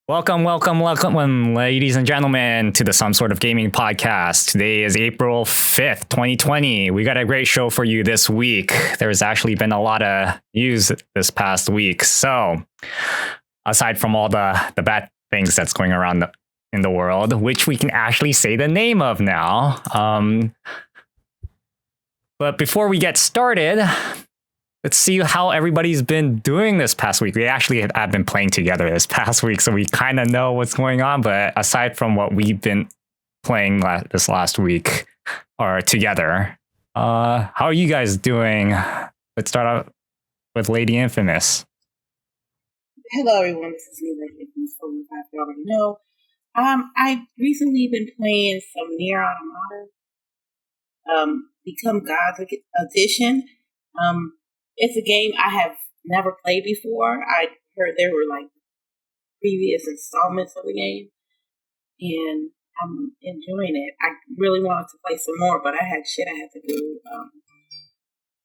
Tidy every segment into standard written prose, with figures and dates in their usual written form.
Welcome, ladies and gentlemen, to the Some Sort of Gaming podcast. Today is April 5th, 2020. We got a great show for you this week. There's actually been a lot of news this past week. So, aside from all the bad things that's going around in the world, which we can actually say the name of now. But before we get started, let's see how everybody's been doing this past week. We actually have been playing together this past week, so we kind of know what's going on. But aside from what we've been playing this last week or together, how are you guys doing? Let's start out with LadyInfamous. Hello, everyone. This is me, LadyInfamous. If you already know, I've recently been playing some Nier Automata, Become Gods Edition. It's a game I have never played before. I heard there were like previous installments of the game, and I'm enjoying it. I really wanted to play some more, but I had shit I had to do.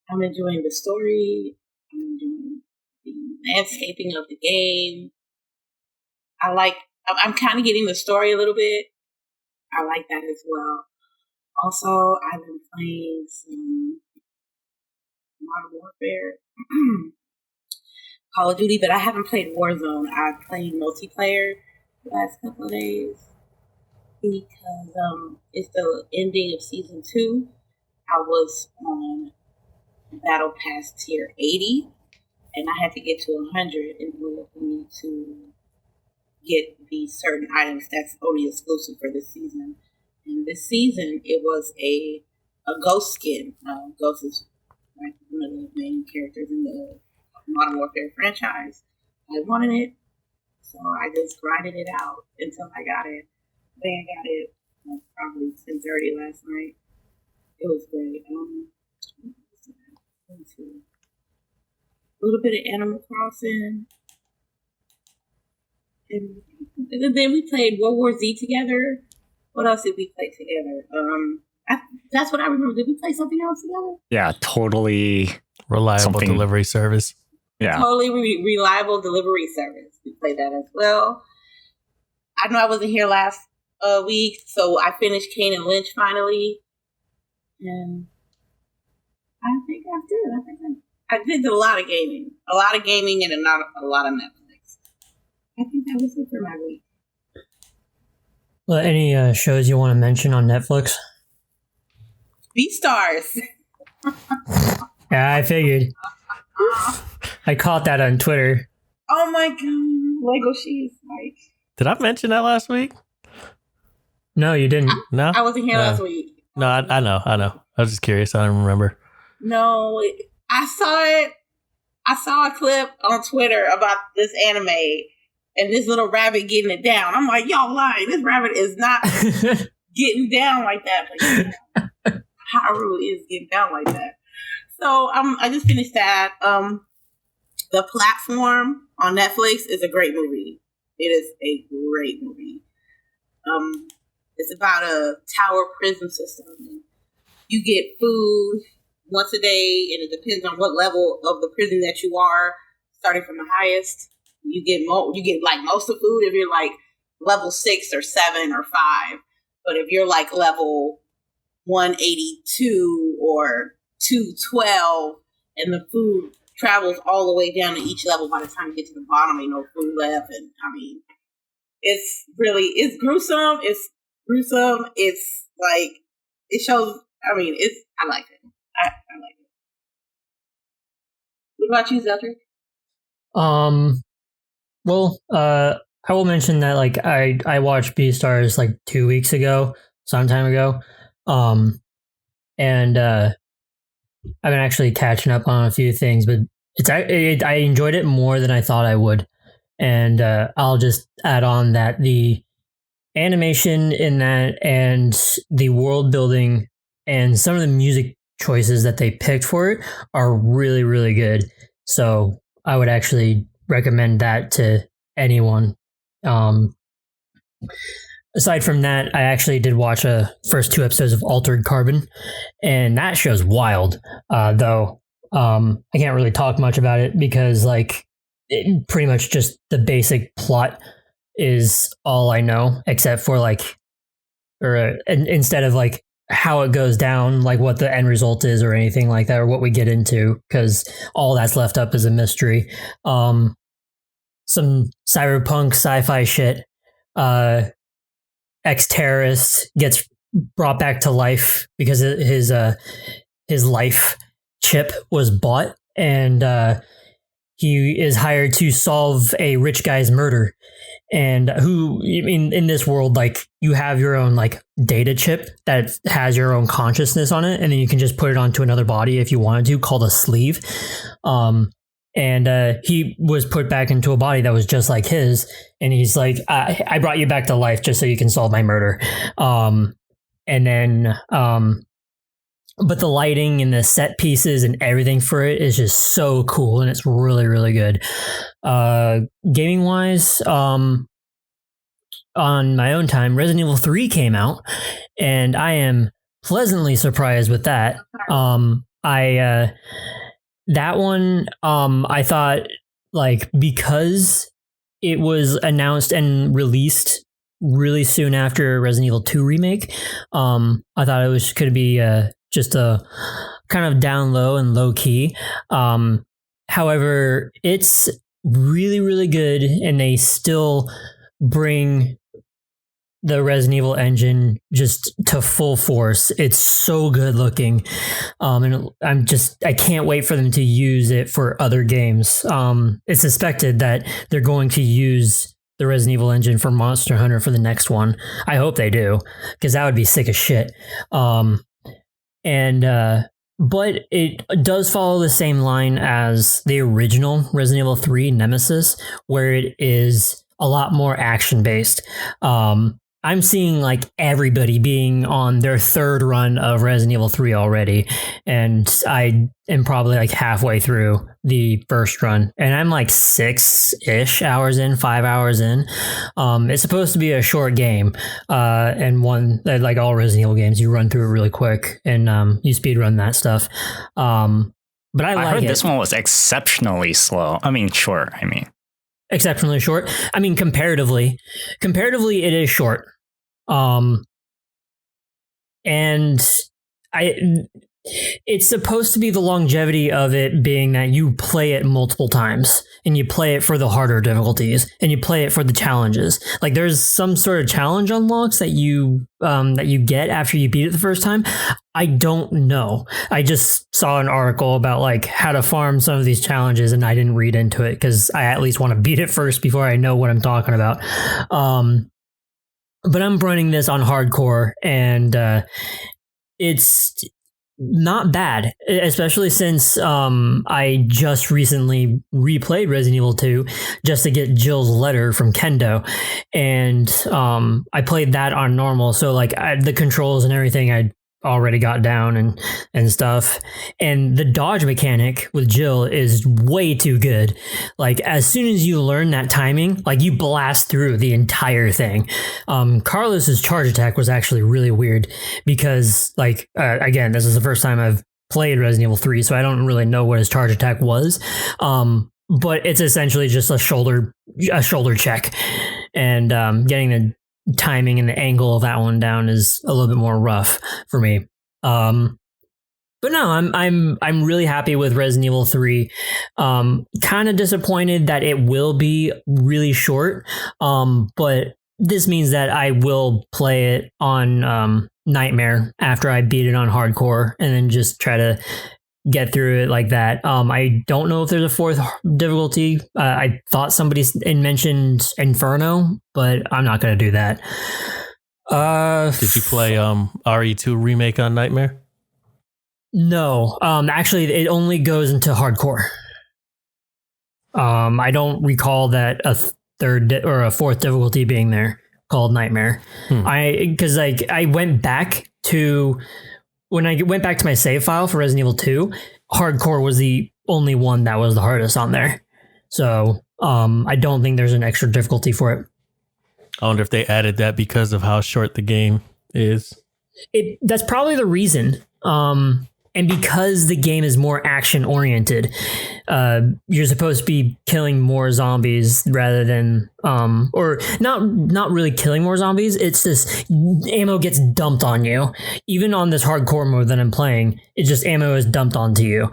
I'm enjoying the story. I'm enjoying the landscaping of the game. I'm kind of getting the story a little bit. I like that as well. Also, I've been playing some Modern Warfare, Call of Duty, but I haven't played Warzone. I've played multiplayer the last couple of days because it's the ending of season 2. I was on Battle Pass tier 80, and I had to get to 100 in order for me to get these certain items that's only exclusive for this season. And this season, it was a ghost skin. Ghost is like one of the main characters in the Modern Warfare franchise. I wanted it, so I just grinded it out until I got it. I think I got it probably 10:30 last night. It was great. Let's see. A little bit of Animal Crossing, and then we played World War Z together. What else did we play together? That's what I remember. Did we play something else together? Yeah, totally reliable delivery service. Yeah, totally reliable delivery service. We played that as well. I know I wasn't here last week, so I finished Kane and Lynch finally, and I think I'm good. I did a lot of gaming, and not a lot of Netflix. I think that was it for my week. Well, any shows you want to mention on Netflix? Beastars. Yeah, I figured. I caught that on Twitter. Oh my god, Lego She's like. Did I mention that last week? No, you didn't. No, I wasn't here last week. No, I know. I was just curious. I don't remember. No, I saw it. I saw a clip on Twitter about this anime and this little rabbit getting it down. I'm like, y'all lying. This rabbit is not getting down like that. Like, Haru is getting down like that. So I just finished that. The Platform on Netflix is a great movie. It is a great movie. It's about a tower prison system. You get food once a day, and it depends on what level of the prison that you are. Starting from the highest, you get like most of the food if you're like level 6 or 7 or 5. But if you're like level 182 or 212, and the food travels all the way down to each level, by the time you get to the bottom, ain't no food left. And I mean, it's gruesome. It's gruesome. It's like, it shows, I mean, I like it. I like it. What about you, Zeldrick? Well, I will mention that like I watched Beastars like 2 weeks ago, some time ago. And I've been actually catching up on a few things, but I enjoyed it more than I thought I would. And I'll just add on that the animation in that and the world building and some of the music choices that they picked for it are really, really good. So I would actually recommend that to anyone. Aside from that, I actually did watch first 2 episodes of Altered Carbon, and that show's wild. Though I can't really talk much about it because like pretty much just the basic plot is all I know, except for like, or instead of like how it goes down, like what the end result is or anything like that, or what we get into, because all that's left up is a mystery. Some cyberpunk sci-fi shit. Ex-terrorist gets brought back to life because his life chip was bought, and he is hired to solve a rich guy's murder. And in this world, like, you have your own like data chip that has your own consciousness on it, and then you can just put it onto another body if you wanted to, called a sleeve. And he was put back into a body that was just like his, and he's like, I brought you back to life just so you can solve my murder. And then but the lighting and the set pieces and everything for it is just so cool, and it's really, really good. Gaming wise, on my own time, Resident Evil 3 came out, and I am pleasantly surprised with that. That one, I thought, like, because it was announced and released really soon after Resident Evil 2 Remake, I thought it could be just a kind of down low and low key. However, it's really, really good, and they still bring the Resident Evil engine just to full force. It's so good looking. And I can't wait for them to use it for other games. It's suspected that they're going to use the Resident Evil engine for Monster Hunter for the next one. I hope they do, because that would be sick as shit. But it does follow the same line as the original Resident Evil 3 Nemesis, where it is a lot more action based. I'm seeing like everybody being on their third run of Resident Evil 3 already, and I am probably like halfway through the first run, and I'm like 6-ish hours in, 5 hours in. It's supposed to be a short game, and one that, like all Resident Evil games, you run through it really quick, and you speed run that stuff. But I heard this one was exceptionally slow. I mean, short. Exceptionally short. I mean, comparatively, it is short. And it's supposed to be the longevity of it being that you play it multiple times, and you play it for the harder difficulties, and you play it for the challenges. Like, there's some sort of challenge unlocks that you get after you beat it the first time. I don't know. I just saw an article about like how to farm some of these challenges, and I didn't read into it because I at least want to beat it first before I know what I'm talking about. But I'm running this on hardcore, and it's not bad, especially since I just recently replayed Resident Evil 2 just to get Jill's letter from Kendo, and I played that on normal, so like the controls and everything I already got down and stuff, and the dodge mechanic with Jill is way too good. Like, as soon as you learn that timing, like, you blast through the entire thing. Carlos's charge attack was actually really weird because, like, again, this is the first time I've played Resident Evil 3, so I don't really know what his charge attack was. But it's essentially just a shoulder check, and getting the timing and the angle of that one down is a little bit more rough for me. But no, I'm really happy with Resident Evil 3. Kind of disappointed that it will be really short. But this means that I will play it on Nightmare after I beat it on hardcore, and then just try to get through it like that. I don't know if there's a fourth difficulty. I thought somebody mentioned Inferno, but I'm not going to do that. Did you play RE2 Remake on Nightmare? No. Actually, it only goes into hardcore. I don't recall that a third or a fourth difficulty being there called Nightmare. Because I went back to... When I went back to my save file for Resident Evil 2, hardcore was the only one that was the hardest on there. So I don't think there's an extra difficulty for it. I wonder if they added that because of how short the game is. That's probably the reason. And because the game is more action oriented, you're supposed to be killing more zombies rather than, or not really killing more zombies. It's this ammo gets dumped on you. Even on this hardcore mode that I'm playing, it's just ammo is dumped onto you.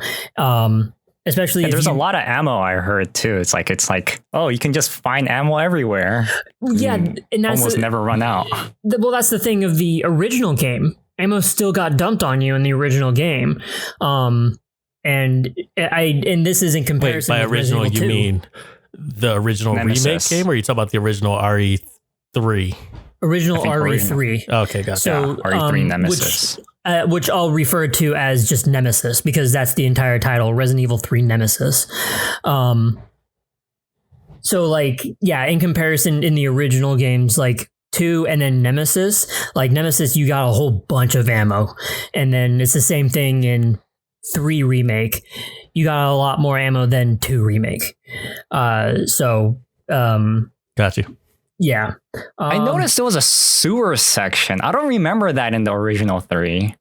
Especially if there's a lot of ammo I heard too. It's like, oh, you can just find ammo everywhere. Yeah, and that's almost never run out. Well, that's the thing of the original game. Ammo still got dumped on you in the original game. And this is in comparison. Wait, by original you mean the original Nemesis. remake game, or are you talking about the original RE3? Original RE3. Okay, gotcha. So RE3 Nemesis. Which I'll refer to as just Nemesis, because that's the entire title, Resident Evil 3 Nemesis. So like, yeah, in comparison in the original games, like 2 and then Nemesis, like Nemesis, you got a whole bunch of ammo. And then it's the same thing in 3 Remake. You got a lot more ammo than 2 Remake. Got you. Yeah. I noticed there was a sewer section. I don't remember that in the original 3.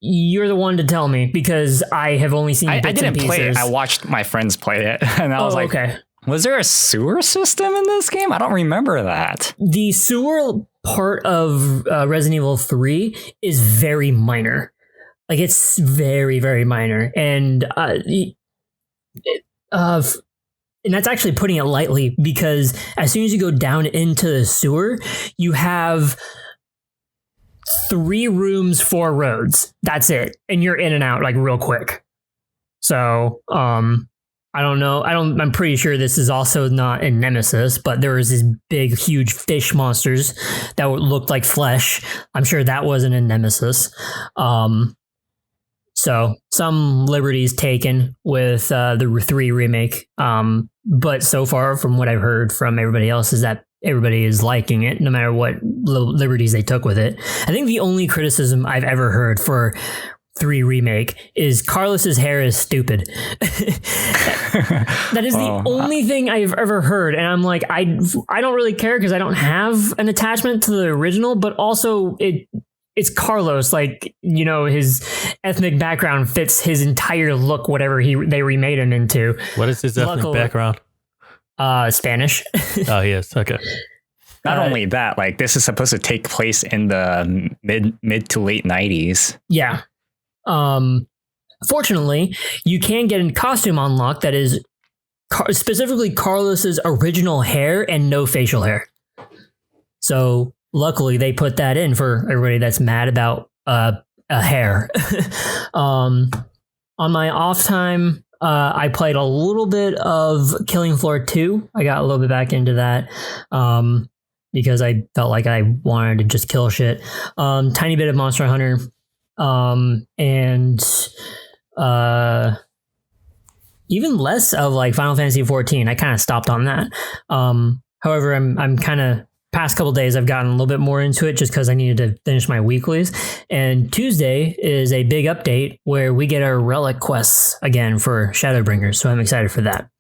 You're the one to tell me, because I have only seen bits I didn't and pieces. play it. I watched my friends play it, and I was like, okay. Was there a sewer system in this game? I don't remember that. The sewer part of Resident Evil 3 is very minor. Like, it's very, very minor. And that's actually putting it lightly, because as soon as you go down into the sewer, you have 3 rooms, 4 roads. That's it. And you're in and out like real quick. So, I don't know. I'm pretty sure this is also not in Nemesis, but there was these big, huge fish monsters that looked like flesh. I'm sure that wasn't in Nemesis. So some liberties taken with the 3 remake. But so far, from what I've heard from everybody else, is that everybody is liking it, no matter what liberties they took with it. I think the only criticism I've ever heard for 3 remake is Carlos's hair is stupid. That is the only thing I've ever heard, and I'm like, I don't really care, because I don't have an attachment to the original, but also it's Carlos, like, you know, his ethnic background fits his entire look, whatever they remade him into. What is his ethnic background? Spanish. Oh, yes. Okay. Not only that, like, this is supposed to take place in the mid to late 90s. Yeah. Fortunately, you can get a costume unlock that is specifically Carlos's original hair and no facial hair. So luckily, they put that in for everybody that's mad about a hair. On my off time, I played a little bit of Killing Floor 2. I got a little bit back into that because I felt like I wanted to just kill shit. Tiny bit of Monster Hunter. And even less of like Final Fantasy 14. I kind of stopped on that. However, I'm kind of past couple days I've gotten a little bit more into it, just because I needed to finish my weeklies. And Tuesday is a big update where we get our relic quests again for Shadowbringers, so I'm excited for that.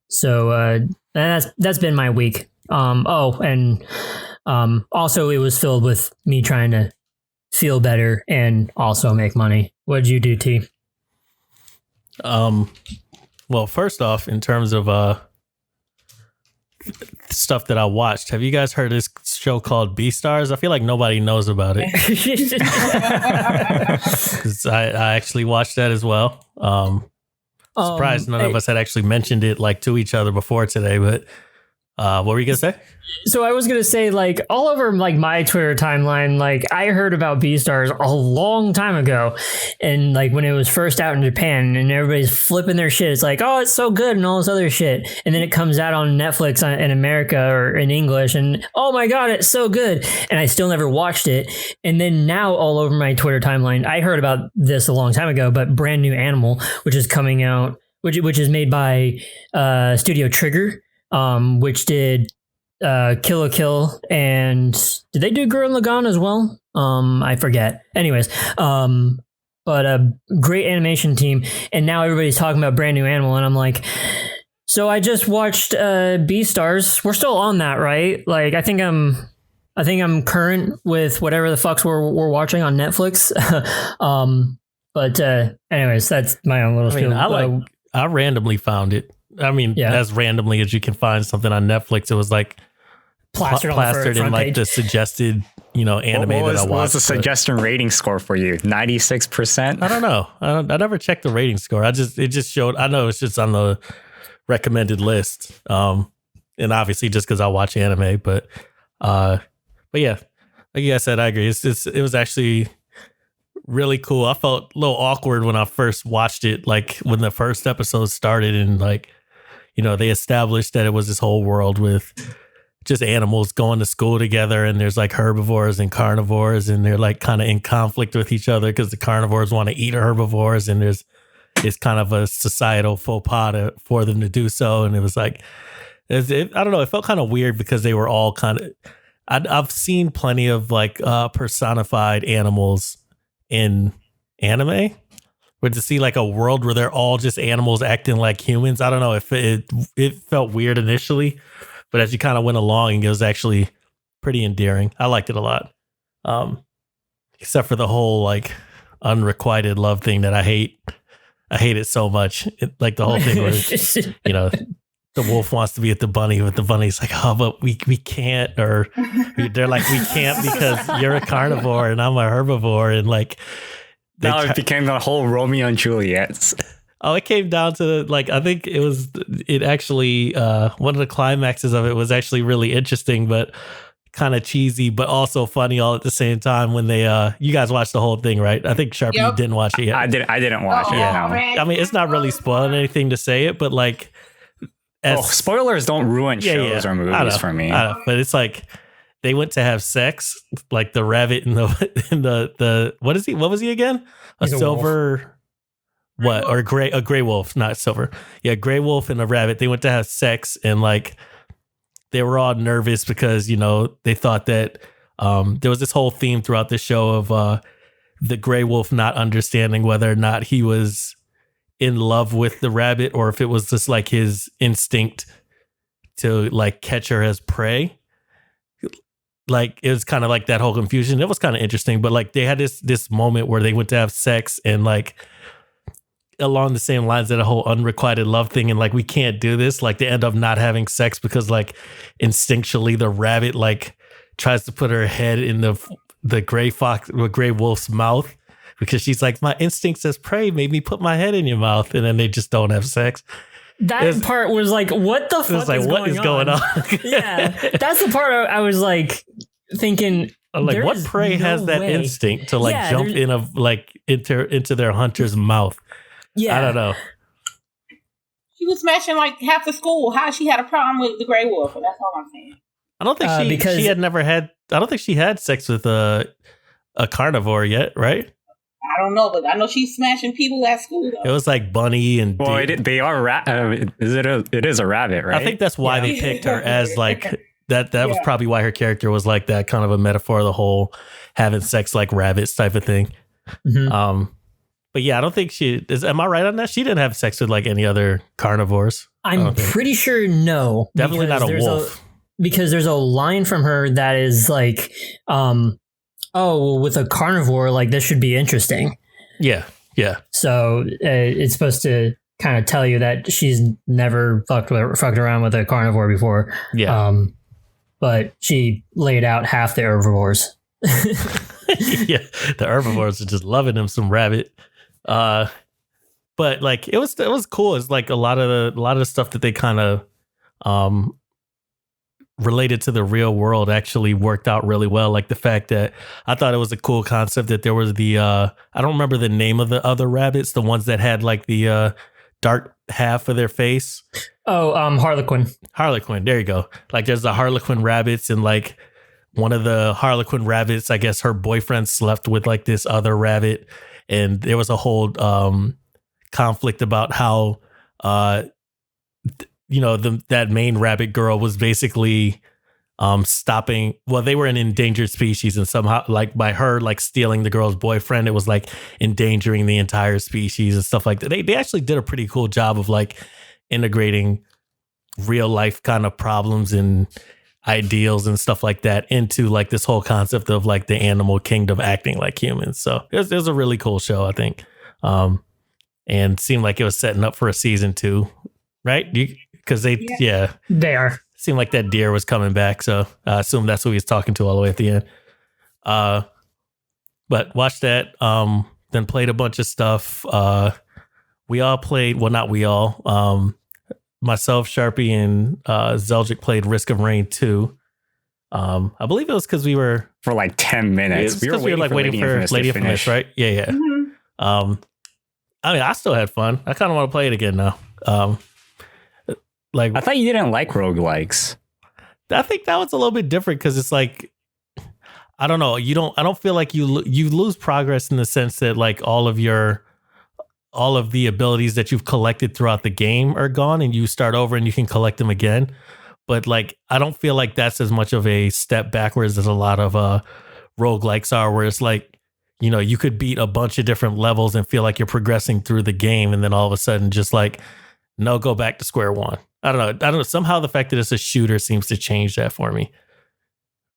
So that's been my week. Also it was filled with me trying to feel better and also make money. What did you do, T? Well, first off, in terms of stuff that I watched, have you guys heard of this show called Beastars? I feel like nobody knows about it. 'Cause I actually watched that as well. Surprised none of us had actually mentioned it like to each other before today, but what were you gonna say? So I was gonna say, like, all over like my Twitter timeline, like I heard about Beastars a long time ago, and like when it was first out in Japan, and everybody's flipping their shit. It's like, oh, it's so good and all this other shit, and then it comes out on Netflix in America or in English, and oh my god, it's so good, and I still never watched it. And then now all over my Twitter timeline, I heard about this a long time ago, but Brand New Animal, which is coming out, which is made by Studio Trigger. Which did Kill la Kill, and did they do Gurren Lagann as well? I forget. Anyways, but a great animation team, and now everybody's talking about Brand New Animal, and I'm like, so I just watched Beastars. We're still on that, right? Like, I think I'm I'm current with whatever the fucks we're watching on Netflix. But anyways, that's my own little spiel. I randomly found it. I mean, as randomly as you can find something on Netflix. It was like plastered in like the suggested, anime that I watched. What was the suggestion rating score for you? 96%? I don't know. I never checked the rating score. it just showed. I know it's just on the recommended list. And obviously just because I watch anime, but yeah, like I said, I agree. It was actually really cool. I felt a little awkward when I first watched it, like when the first episode started and like, they established that it was this whole world with just animals going to school together, and there's like herbivores and carnivores, and they're like kind of in conflict with each other because the carnivores want to eat herbivores, and it's kind of a societal faux pas for them to do so. And it was like, I don't know, it felt kind of weird because they were all kind of, I've seen plenty of like personified animals in anime, but to see like a world where they're all just animals acting like humans, I don't know if it felt weird initially, but as you kind of went along, it was actually pretty endearing. I liked it a lot. Except for the whole like unrequited love thing that I hate. I hate it so much. Like the whole thing where, the wolf wants to be with the bunny, but the bunny's like, oh, but we can't. Or they're like, we can't because you're a carnivore and I'm a herbivore. And like, now it became the whole Romeo and Juliet. Oh, it came down to like, I think it actually, one of the climaxes of it was actually really interesting, but kind of cheesy, but also funny all at the same time when they, you guys watched the whole thing, right? I think Sharpie didn't watch it yet. I didn't watch it. Yeah. No. I mean, it's not really spoiling anything to say it, but like, spoilers don't ruin shows or movies for me. But it's like they went to have sex, like the rabbit and the what is he? What was he again? A silver. What or a gray wolf, not silver. Yeah, gray wolf and a rabbit. They went to have sex and like they were all nervous because they thought that there was this whole theme throughout the show of the gray wolf not understanding whether or not he was in love with the rabbit or if it was just like his instinct to like catch her as prey. Like it was kind of like that whole confusion. It was kind of interesting, but like they had this moment where they went to have sex and like along the same lines that a whole unrequited love thing and like we can't do this, like they end up not having sex because like instinctually the rabbit like tries to put her head in the gray wolf's mouth because she's like, my instincts as prey made me put my head in your mouth, and then they just don't have sex. That part was like, what the fuck is going on? Yeah, that's the part I was like thinking, like what prey has that instinct to like jump in into their hunter's mouth? Yeah, I don't know. She was smashing like half the school. How she had a problem with the gray wolf? That's all I'm saying. I don't think she had never had. I don't think she had sex with a carnivore yet, right? I don't know, but I know she's smashing people at school. Though. It was like Bunny and they are it is a rabbit, right? I think that's why they picked her as like that. That was probably why her character was like that, kind of a metaphor of the whole having sex like rabbits type of thing. Mm-hmm. But yeah, I don't think she is. Am I right on that? She didn't have sex with like any other carnivores. I'm pretty sure no. Definitely not a wolf. Because there's a line from her that is like, oh, well, with a carnivore, like this should be interesting. Yeah. Yeah. So it's supposed to kind of tell you that she's never fucked around with a carnivore before. Yeah. But she laid out half the herbivores. Yeah. The herbivores are just loving them some rabbit. But like it was cool. It's like a lot of the stuff that they kind of related to the real world actually worked out really well. Like the fact that I thought it was a cool concept that there was the I don't remember the name of the other rabbits, the ones that had like the dark half of their face. Oh, Harlequin. There you go. Like there's the Harlequin rabbits, and like one of the Harlequin rabbits, I guess her boyfriend slept with like this other rabbit. And there was a whole conflict about how, that main rabbit girl was basically stopping. Well, they were an endangered species, and somehow, like by her, like stealing the girl's boyfriend, it was like endangering the entire species and stuff like that. They actually did a pretty cool job of like integrating real life kind of problems, and ideals and stuff like that into like this whole concept of like the animal kingdom acting like humans. So it was a really cool show, I think. And seemed like it was setting up for a season 2, right? Because they are. Seemed like that deer was coming back. So I assume that's who he was talking to all the way at the end. But watched that, then played a bunch of stuff. We all played, well, not we all, myself, Sharpie, and Zeldrick played Risk of Rain 2. I believe it was because we were... For like 10 minutes. We were like waiting for LadyInfamous, right? Yeah. Mm-hmm. I mean, I still had fun. I kind of want to play it again now. I thought you didn't like roguelikes. I think that was a little bit different because it's like, I don't know. I don't feel like you lose progress in the sense that like all of the abilities that you've collected throughout the game are gone and you start over and you can collect them again. But like, I don't feel like that's as much of a step backwards as a lot of roguelikes are, where it's like, you know, you could beat a bunch of different levels and feel like you're progressing through the game. And then all of a sudden just like, no, go back to square one. I don't know. Somehow the fact that it's a shooter seems to change that for me.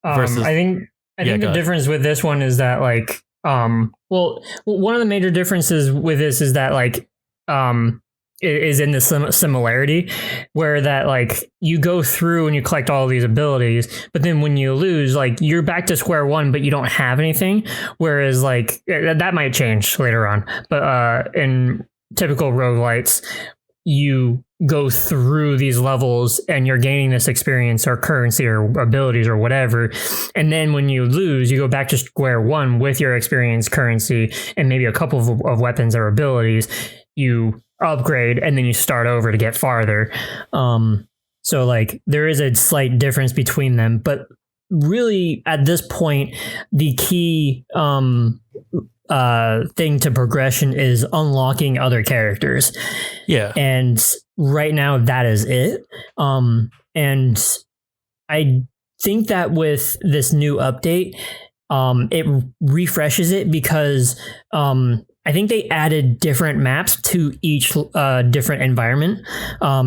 I think the difference with this one is that like, well, one of the major differences with this is that like, is in the similarity where that like you go through and you collect all these abilities, but then when you lose, like you're back to square one, but you don't have anything. Whereas like that might change later on, but in typical roguelites, you go through these levels and you're gaining this experience or currency or abilities or whatever. And then when you lose, you go back to square one with your experience, currency, and maybe a couple of weapons or abilities. You upgrade and then you start over to get farther. So like there is a slight difference between them, but really at this point, the key thing to progression is unlocking other characters. Yeah. And right now that is it. And I think that with this new update, it refreshes it because I think they added different maps to each different environment,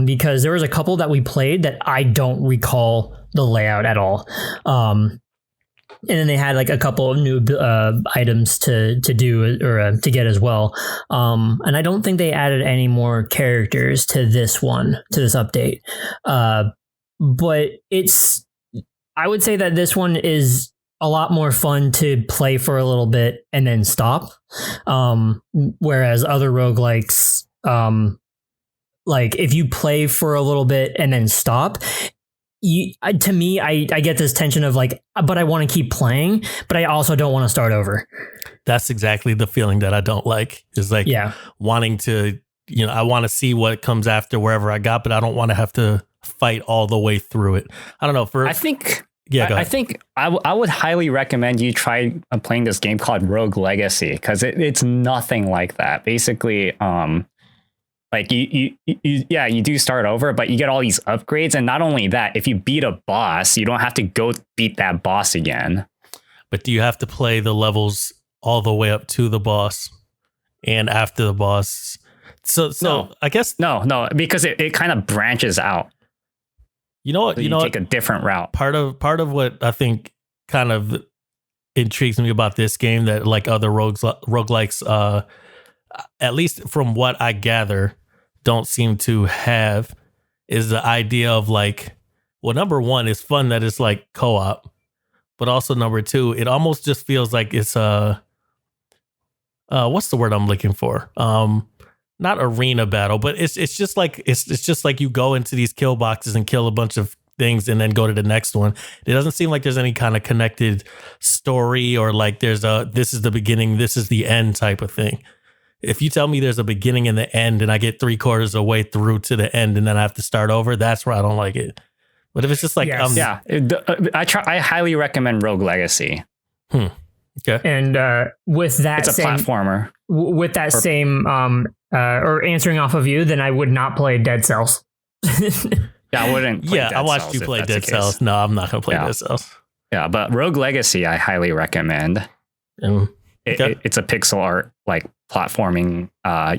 because there was a couple that we played that I don't recall the layout at all. And then they had like a couple of new items to do or to get as well. And I don't think they added any more characters to this update. But I would say that this one is a lot more fun to play for a little bit and then stop. Whereas other roguelikes, like if you play for a little bit and then stop, I get this tension of like, but I want to keep playing, but I also don't want to start over. That's exactly the feeling that I don't like. Is like wanting to, you know, I want to see what comes after wherever I got, but I don't want to have to fight all the way through it. I don't know. I think I would highly recommend you try playing this game called Rogue Legacy, because it's nothing like that. Basically, like you do start over, but you get all these upgrades. And not only that, if you beat a boss, you don't have to go beat that boss again. But do you have to play the levels all the way up to the boss and after the boss? So no. I guess no, because it kind of branches out. You know what? So you take a different route. Part of what I think kind of intrigues me about this game that like other roguelikes, at least from what I gather, don't seem to have, is the idea of like, well, number one, it's fun that it's like co-op, but also number two, it almost just feels like it's what's the word I'm looking for? Not arena battle, but it's just like it's just like you go into these kill boxes and kill a bunch of things and then go to the next one. It doesn't seem like there's any kind of connected story or like there's this is the beginning, this is the end type of thing. If you tell me there's a beginning and the end and I get 3/4 of the way through to the end and then I have to start over, that's where I don't like it. But if it's just like, I highly recommend Rogue Legacy. Okay. And with that, it's a platformer. With that same or answering off of you, then I would not play Dead Cells. I wouldn't. Play Dead I watched Cells you play Dead Cells. No, I'm not going to play Dead Cells. Yeah, but Rogue Legacy, I highly recommend. It's a pixel art like platforming.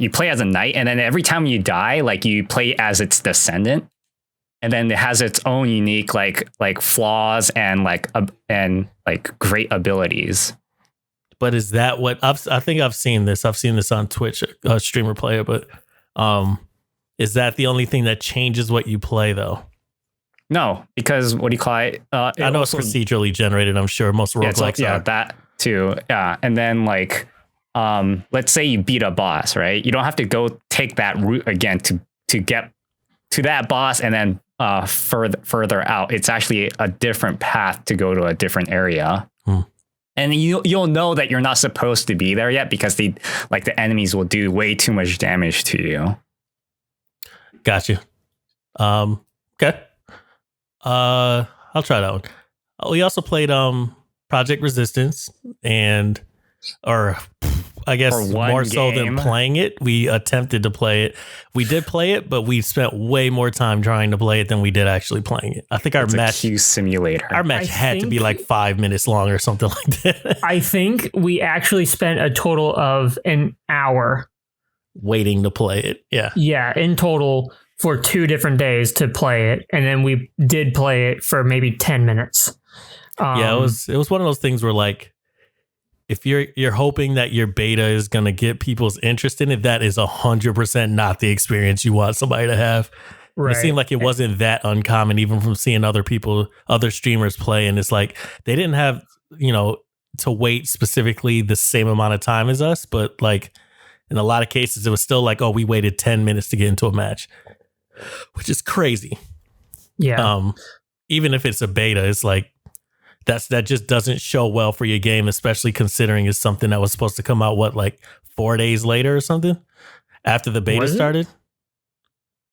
You play as a knight, and then every time you die, like you play as its descendant. and then it has its own unique like flaws and like great abilities. But is that what I think I've seen this? I've seen this on Twitch, streamer player. But is that the only thing that changes what you play though? No, because what do you call it? I know it's procedurally generated. I'm sure most roguelikes are. That too. Yeah, and then like, let's say you beat a boss, right? You don't have to go take that route again to get to that boss and then further out. It's actually a different path to go to a different area. And you'll know that you're not supposed to be there yet because the enemies will do way too much damage to you. Gotcha. Okay. I'll try that one. We also played Project Resistance or I guess more so than playing it. We attempted to play it. We did play it, but we spent way more time trying to play it than we did actually playing it. I think our match queue simulator. Our match had to be like 5 minutes long or something like that. I think we actually spent a total of an hour waiting to play it. Yeah. Yeah, in total for 2 different days to play it, and then we did play it for maybe 10 minutes. Yeah, it was one of those things where like, if you're hoping that your beta is going to get people's interest in it, that is 100% not the experience you want somebody to have. Right. It seemed like it wasn't that uncommon, even from seeing other streamers play. And it's like, they didn't have, to wait specifically the same amount of time as us. But like in a lot of cases, it was still like, oh, we waited 10 minutes to get into a match, which is crazy. Yeah. Even if it's a beta, it's like, that just doesn't show well for your game, especially considering it's something that was supposed to come out, like 4 days later or something after the beta started?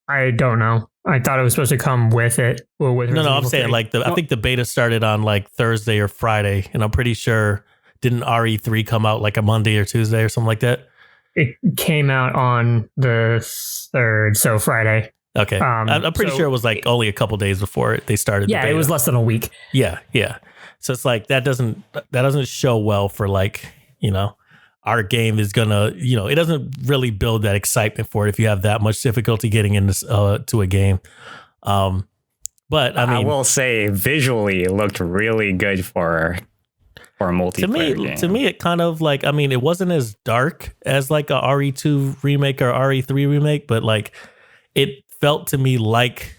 I don't know. I thought it was supposed to come with it. Or with no, I'm saying like I think the beta started on like Thursday or Friday, and I'm pretty sure didn't RE3 come out like a Monday or Tuesday or something like that? It came out on the 3rd, so Friday. Okay. I'm pretty sure it was like only a couple days before they started. Yeah, it was less than a week. Yeah. So it's like that doesn't show well for like, our game is gonna, it doesn't really build that excitement for it if you have that much difficulty getting into to a game. But I mean, I will say visually it looked really good for a multiplayer game. To me, it kind of like, I mean, it wasn't as dark as like a RE2 remake or RE3 remake, but like it felt to me like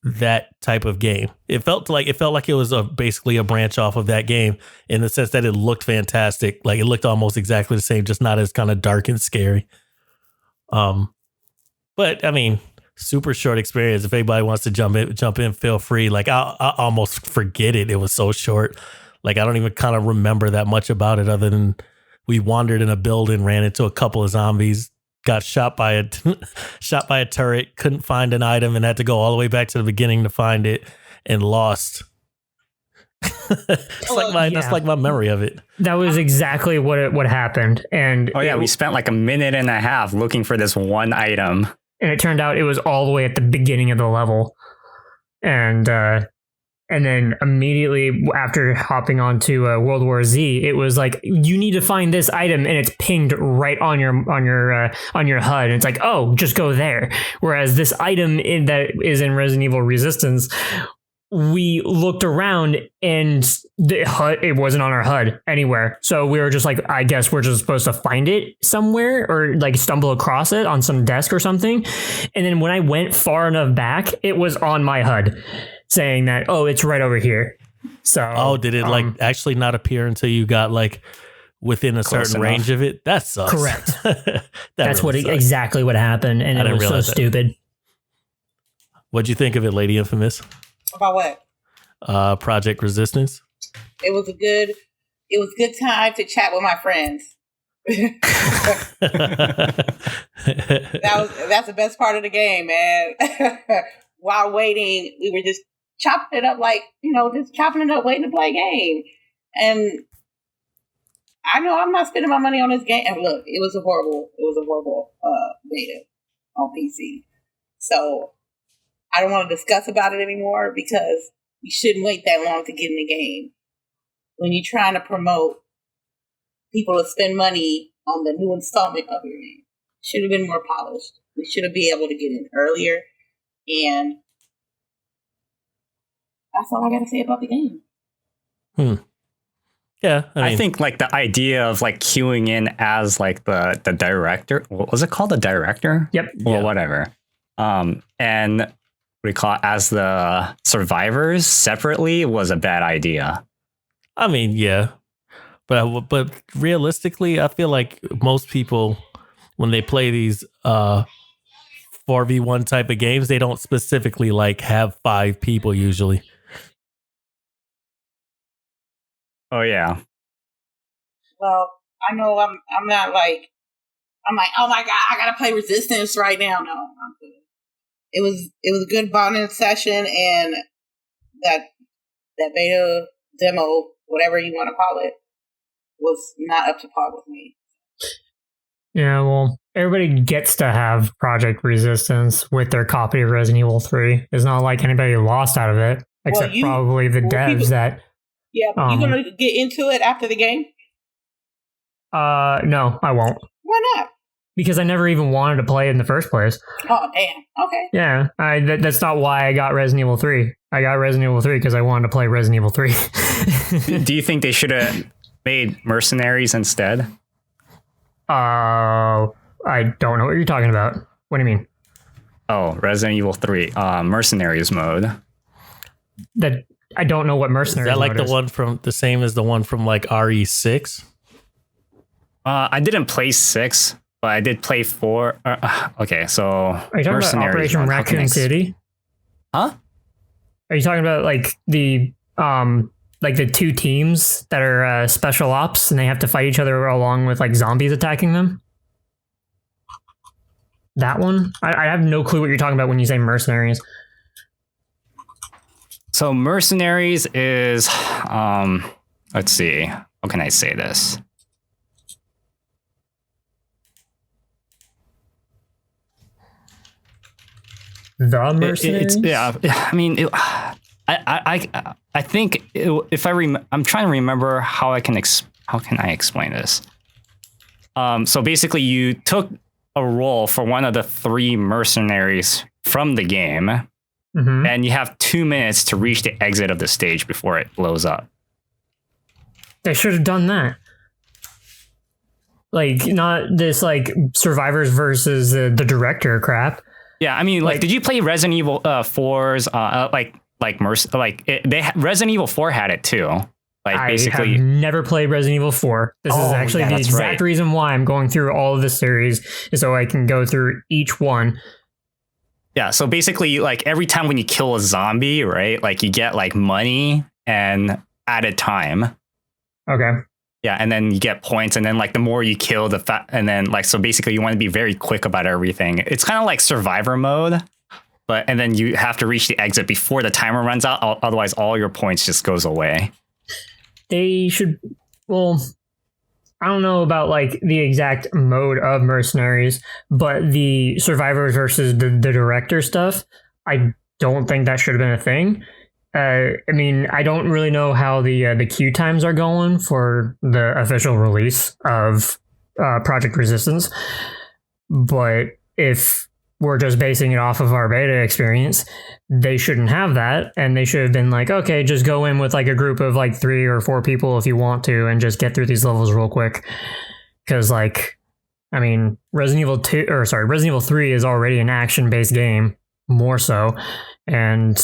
that type of game. It felt like it was basically a branch off of that game in the sense that it looked fantastic. Like it looked almost exactly the same, just not as kind of dark and scary. But I mean, super short experience. If anybody wants to jump in, feel free. Like I almost forget it. It was so short. Like I don't even kind of remember that much about it other than we wandered in a building, ran into a couple of zombies, got shot by a turret, couldn't find an item, and had to go all the way back to the beginning to find it, and lost. That's like my memory of it. That was exactly what happened. And we spent like a minute and a half looking for this one item, and it turned out it was all the way at the beginning of the level, and then immediately after hopping onto World War Z, it was like, you need to find this item, and it's pinged right on your HUD. And it's like, oh, just go there. Whereas this item that is in Resident Evil Resistance, we looked around and it wasn't on our HUD anywhere. So we were just like, I guess we're just supposed to find it somewhere or like stumble across it on some desk or something. And then when I went far enough back, it was on my HUD, saying that, oh, it's right over here. So did it like actually not appear until you got like within a certain range of it? That sucks. Correct. That's really exactly what happened, and it was so stupid. What'd you think of it, LadyInfamous? About what? Project Resistance. It was a good time to chat with my friends. That's the best part of the game, man. While waiting, we were just chopping it up waiting to play a game. And I know I'm not spending my money on this game. And look, it was a horrible beta on PC. So I don't want to discuss about it anymore because you shouldn't wait that long to get in the game. When you're trying to promote people to spend money on the new installment of your game, should have been more polished. We should have been able to get in earlier. And that's all I got to say about the game. Yeah, I think like the idea of like queuing in as like the director, what was it called? The director? Yep. Well, whatever. And what do you call it, as the survivors separately was a bad idea. I mean, yeah, but realistically, I feel like most people, when they play these 4v1 type of games, they don't specifically like have 5 people usually. Oh yeah. Well, I know I'm not like, I'm like, oh my God, I gotta play Resistance right now. No, I'm good. It was a good bonding session, and that beta demo, whatever you want to call it, was not up to par with me. Yeah, well, everybody gets to have Project Resistance with their copy of Resident Evil 3. It's not like anybody lost out of it, except probably the devs people, that... Yeah, you going to get into it after the game? No, I won't. Why not? Because I never even wanted to play it in the first place. Oh, damn. Okay. Yeah, that's not why I got Resident Evil 3. I got Resident Evil 3 because I wanted to play Resident Evil 3. Do you think they should have made Mercenaries instead? I don't know what you're talking about. What do you mean? Oh, Resident Evil 3, Mercenaries mode. That I don't know what Mercenaries Is that like mode the one from the same as the one from like RE6? I didn't play 6, but I did play 4. Okay, so are you talking about Operation Raccoon City? Huh? Are you talking about like the 2 teams that are special ops and they have to fight each other along with like zombies attacking them? That one? I have no clue what you're talking about when you say Mercenaries. So Mercenaries is, let's see, how can I say this? The Mercenaries? I mean, I think if I'm trying to remember how I can explain this. So basically, you took a role for one of the 3 mercenaries from the game, and you have 2 minutes to reach the exit of the stage before it blows up. They should have done that. Like, not this like survivors versus the director crap. Yeah, I mean, like, did you play Resident Evil 4's Resident Evil 4 had it too. Like, I basically, have never played Resident Evil 4. This is actually the exact reason why I'm going through all of the series, is so I can go through each one. Yeah, so basically, like, every time when you kill a zombie, right, like, you get like money and added time. Okay. Yeah, and then you get points, and then like the more you kill, and then like, so basically you want to be very quick about everything. It's kind of like survivor mode, and then you have to reach the exit before the timer runs out. Otherwise, all your points just goes away. They should. Well, I don't know about like the exact mode of Mercenaries, but the survivors versus the director stuff, I don't think that should have been a thing. I mean, I don't really know how the queue times are going for the official release of Project Resistance, but if we're just basing it off of our beta experience, they shouldn't have that, and they should have been like, okay, just go in with like a group of like 3 or 4 people if you want to, and just get through these levels real quick. Because like, I mean, Resident Evil 3 is already an action-based game, more so, and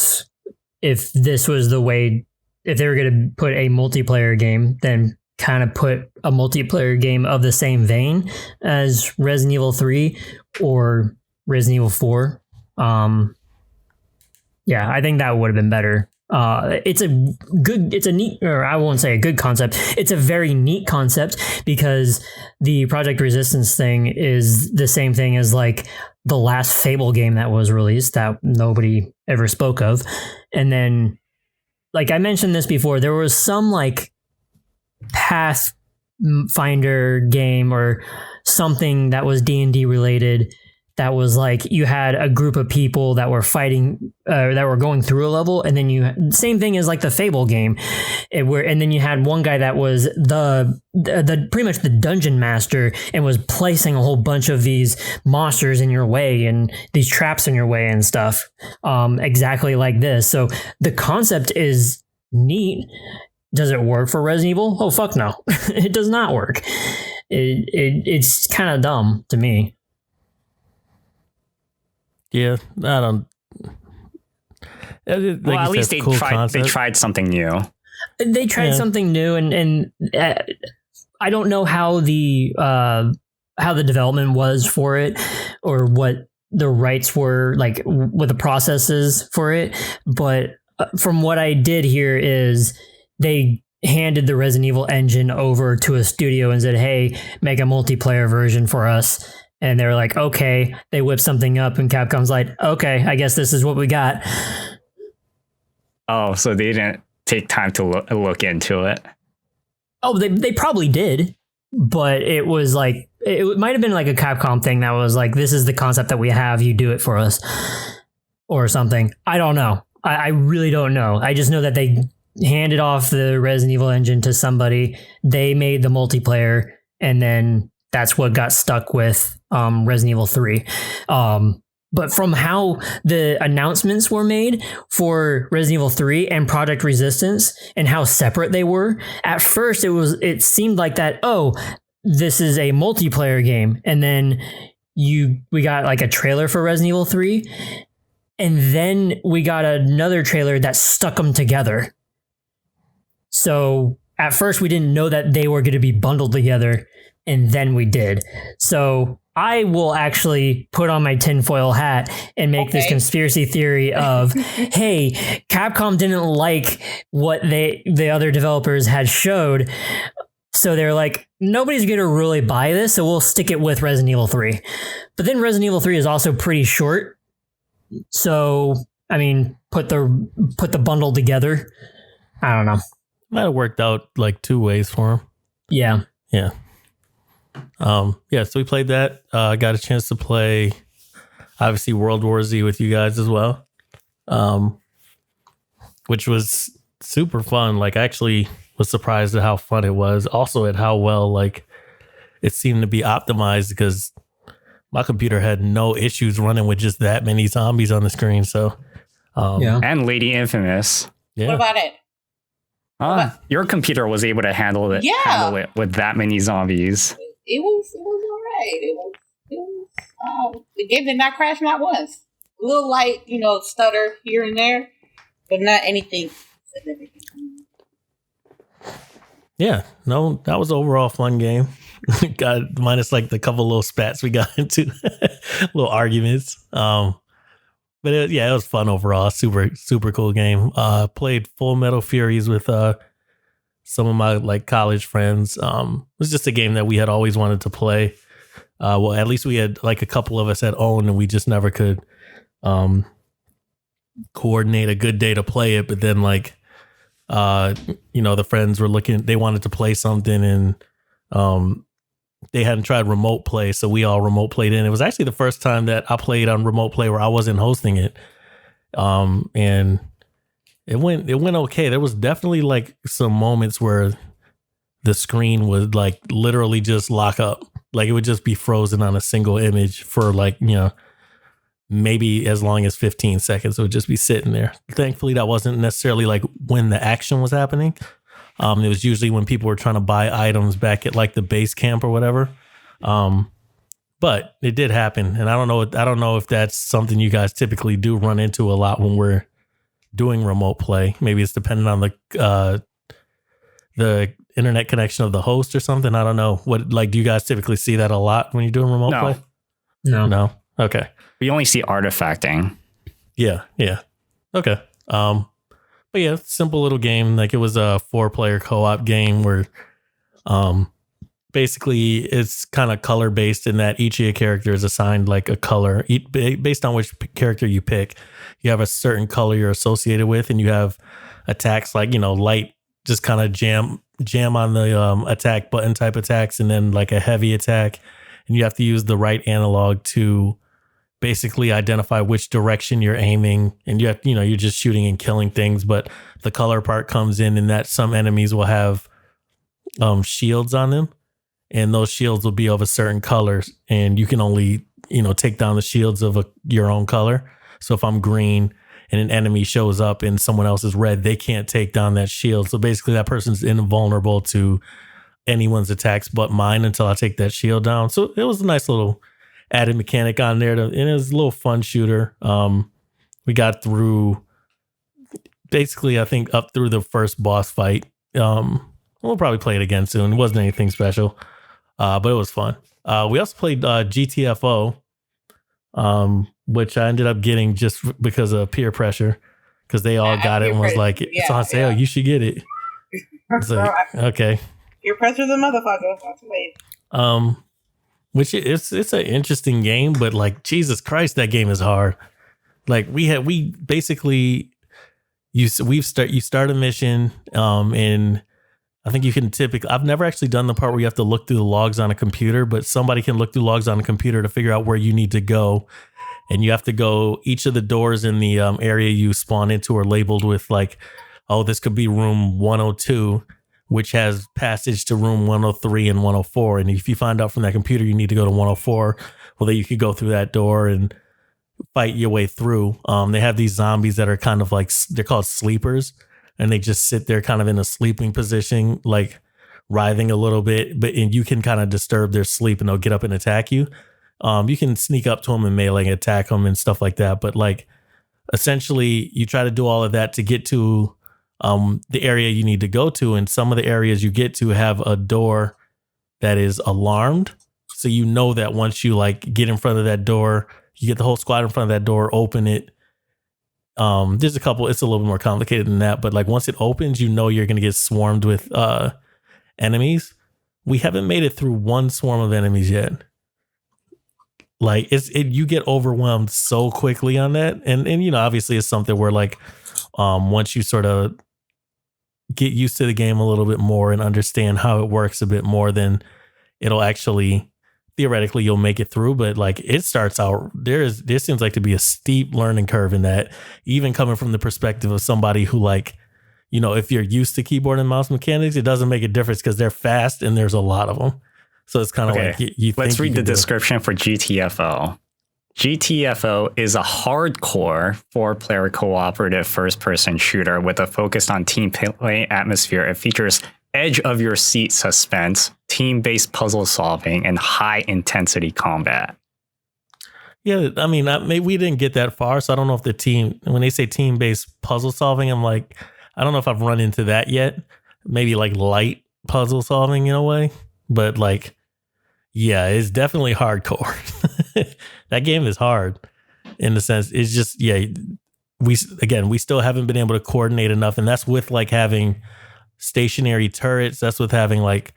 if this was the way, if they were going to put a multiplayer game, then kind of put a multiplayer game of the same vein as Resident Evil 3 or Resident Evil 4. Yeah, I think that would have been better. It's a neat, or I won't say a good concept. It's a very neat concept because the Project Resistance thing is the same thing as like the last Fable game that was released that nobody ever spoke of. And then, like I mentioned this before, there was some like Pathfinder game or something that was D&D related that was like you had a group of people that were fighting, that were going through a level, and then same thing as like the Fable game, and then you had one guy that was the pretty much the dungeon master and was placing a whole bunch of these monsters in your way and these traps in your way and stuff, exactly like this. So the concept is neat. Does it work for Resident Evil? Oh fuck no, it does not work. It's kind of dumb to me. Yeah, I don't. Like well, at least they cool tried. concept. They tried something new. They tried something new, and I don't know how the development was for it, or what the rights were, like what the process is for it. But from what I did hear is they handed the Resident Evil engine over to a studio and said, "Hey, make a multiplayer version for us." And they were like, okay. They whipped something up, and Capcom's like, okay, I guess this is what we got. Oh, so they didn't take time to look into it. Oh, they probably did, but it was like, it might have been like a Capcom thing that was like, this is the concept that we have, you do it for us, or something. I don't know. I really don't know. I just know that they handed off the Resident Evil engine to somebody. They made the multiplayer, and then that's what got stuck with Resident Evil 3. But from how the announcements were made for Resident Evil 3 and Project Resistance and how separate they were, at first it seemed like that, oh, this is a multiplayer game. And then we got like a trailer for Resident Evil 3, and then we got another trailer that stuck them together. So at first we didn't know that they were going to be bundled together, and then we did. So I will actually put on my tinfoil hat and make this conspiracy theory of, hey, Capcom didn't like what the other developers had showed. So they're like, nobody's going to really buy this, so we'll stick it with Resident Evil 3. But then Resident Evil 3 is also pretty short. So, I mean, put the bundle together. I don't know. Might have worked out like two ways for him. Yeah. Yeah. So we played that. Got a chance to play, obviously, World War Z with you guys as well, which was super fun. Like, I actually was surprised at how fun it was. Also at how well, like, it seemed to be optimized, because my computer had no issues running with just that many zombies on the screen. So, And LadyInfamous. Yeah. What about it? Your computer was able to handle it with that many zombies. It was all right. The game did not crash not once. A little light, stutter here and there, but not anything significant. Yeah, no, that was overall a fun game. Got minus like the couple little spats we got into, little arguments. But it was fun overall. Super cool game. Played Full Metal Furies with some of my like college friends. It was just a game that we had always wanted to play. Well, at least we had like a couple of us had owned, and we just never could coordinate a good day to play it. But then like, the friends were they wanted to play something, and they hadn't tried remote play, so we all remote played in. It was actually the first time that I played on remote play where I wasn't hosting it. And it went okay. There was definitely like some moments where the screen would like literally just lock up. Like it would just be frozen on a single image for like, maybe as long as 15 seconds. It would just be sitting there. Thankfully, that wasn't necessarily like when the action was happening. It was usually when people were trying to buy items back at like the base camp or whatever. But it did happen. And I don't know if that's something you guys typically do run into a lot when we're doing remote play. Maybe it's dependent on the internet connection of the host or something. I don't know. Do you guys typically see that a lot when you're doing remote play? No. Okay. We only see artifacting. Yeah. Okay. But yeah, simple little game. Like it was a 4-player co-op game where basically it's kind of color based in that each of your characters is assigned like a color based on which character you pick. You have a certain color you're associated with, and you have attacks like, light, just kind of jam on the attack button type attacks, and then like a heavy attack, and you have to use the right analog to basically identify which direction you're aiming, and you have, you're just shooting and killing things. But the color part comes in that some enemies will have shields on them, and those shields will be of a certain color, and you can only take down the shields of your own color. So if I'm green and an enemy shows up and someone else is red, they can't take down that shield. So basically that person's invulnerable to anyone's attacks but mine until I take that shield down. So it was a nice little added mechanic on there, and it was a little fun shooter. We got through basically, I think, up through the first boss fight. We'll probably play it again soon. It wasn't anything special, but it was fun. We also played GTFO, which I ended up getting just because of peer pressure, because they all got it and was like, it's on sale. You should get it. It's like, okay. Peer pressure's a motherfucker. That's amazing. Which it's an interesting game, but like, Jesus Christ, that game is hard. Like we basically, you start a mission, and I think you can typically, I've never actually done the part where you have to look through the logs on a computer, but somebody can look through logs on a computer to figure out where you need to go. And you have to go, each of the doors in the area you spawn into are labeled with like, oh, this could be room 102, which has passage to room 103 and 104. And if you find out from that computer you need to go to 104, well, then you could go through that door and fight your way through. They have these zombies that are kind of like, they're called sleepers, and they just sit there kind of in a sleeping position, like writhing a little bit, and you can kind of disturb their sleep and they'll get up and attack you. You can sneak up to them and melee and attack them and stuff like that. But like, essentially you try to do all of that to get to the area you need to go to. And some of the areas you get to have a door that is alarmed. So that once you like get in front of that door, you get the whole squad in front of that door, open it. There's a couple, it's a little bit more complicated than that, but like once it opens, you're going to get swarmed with enemies. We haven't made it through one swarm of enemies yet. Like you get overwhelmed so quickly on that. And obviously it's something where like, once you sort of get used to the game a little bit more and understand how it works a bit more, then it'll actually, theoretically, you'll make it through. But like, it starts out, there seems like to be a steep learning curve in that, even coming from the perspective of somebody who like, if you're used to keyboard and mouse mechanics, it doesn't make a difference because they're fast and there's a lot of them. So it's kind of like you Let's read the description it. for GTFO. GTFO is a hardcore 4-player cooperative first-person shooter with a focus on team play atmosphere. It features edge-of-your-seat suspense, team-based puzzle solving, and high-intensity combat. Yeah, I mean, maybe we didn't get that far, so I don't know if when they say team-based puzzle solving, I'm like, I don't know if I've run into that yet. Maybe like light puzzle solving in a way, but like, yeah, it's definitely hardcore. That game is hard in the sense it's just, we still haven't been able to coordinate enough. And that's with like having stationary turrets. That's with having like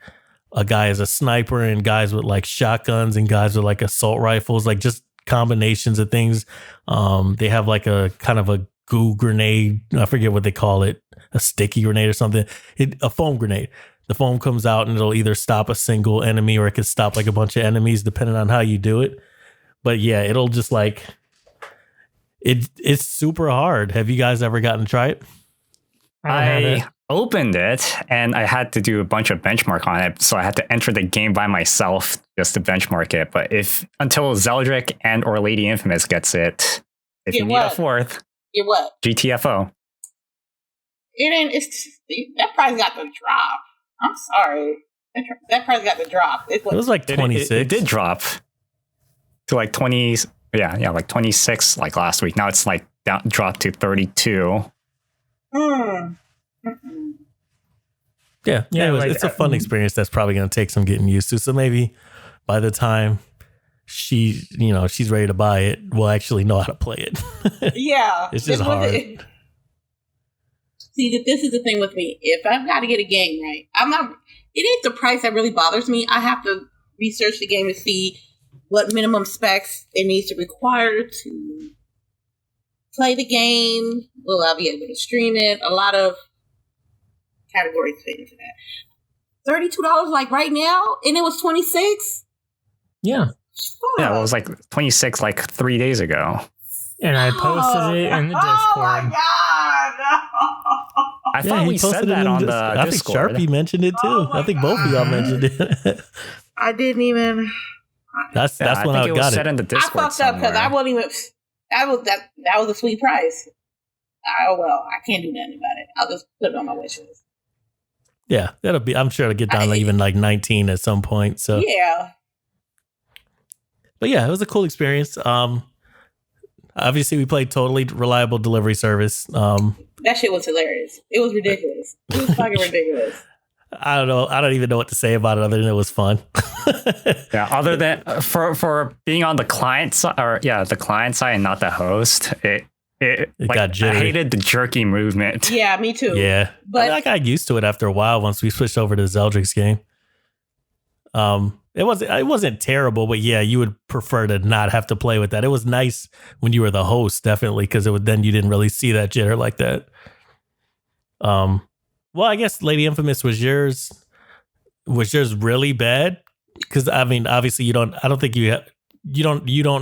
a guy as a sniper and guys with like shotguns and guys with like assault rifles, like just combinations of things. They have like a kind of a goo grenade. I forget what they call it, a sticky grenade or something, a foam grenade. The foam comes out and it'll either stop a single enemy or it could stop like a bunch of enemies depending on how you do it. But yeah, it'll just like, it's super hard. Have you guys ever gotten to try it? I opened it and I had to do a bunch of benchmark on it. So I had to enter the game by myself just to benchmark it. But until Zeldrick and or LadyInfamous gets it, if you need a fourth, get what? GTFO. That price got the drop. I'm sorry. That price got the drop. It was like 26. It did drop to like 20. Yeah, like 26 like last week. Now it's like dropped to 32. Yeah. Anyways, like, it's a fun experience that's probably going to take some getting used to. So maybe by the time she's ready to buy it, we'll actually know how to play it. Yeah. It's just hard. See, this is the thing with me. If I've got to get a game right, it ain't the price that really bothers me. I have to research the game to see what minimum specs it needs to require to play the game. Will I be able to stream it? A lot of categories fit into that. $32 like right now, and it was $26. Yeah. Yeah, well, it was like 26, like 3 days ago. And I posted it in the Discord. Oh my god! I thought we said that on the I think Discord. Sharpie mentioned it too. Oh I think both of y'all mentioned it. I didn't even. That's when I think got was said it. in the Discord. I fucked up because I wasn't even. That was a sweet price. Oh well, I can't do nothing about it. I'll just put it on my wish list. Yeah, that'll be. I'm sure it'll get down to even like 19 at some point. So yeah. But yeah, it was a cool experience. Obviously, we played Totally Reliable Delivery Service. That shit was hilarious. It was ridiculous. It was fucking ridiculous. I don't know. I don't even know what to say about it other than it was fun. Yeah, other than for being on the client side, or the client side and not the host, it like, got jittery. I hated the jerky movement. Yeah, me too. Yeah, But I got used to it after a while once we switched over to Zeldrick's game. It wasn't terrible, but yeah, you would prefer to not have to play with that. It was nice when you were the host, definitely, because then you didn't really see that jitter like that. Well, I guess LadyInfamous was yours. Was yours really bad? Because I mean, obviously, you don't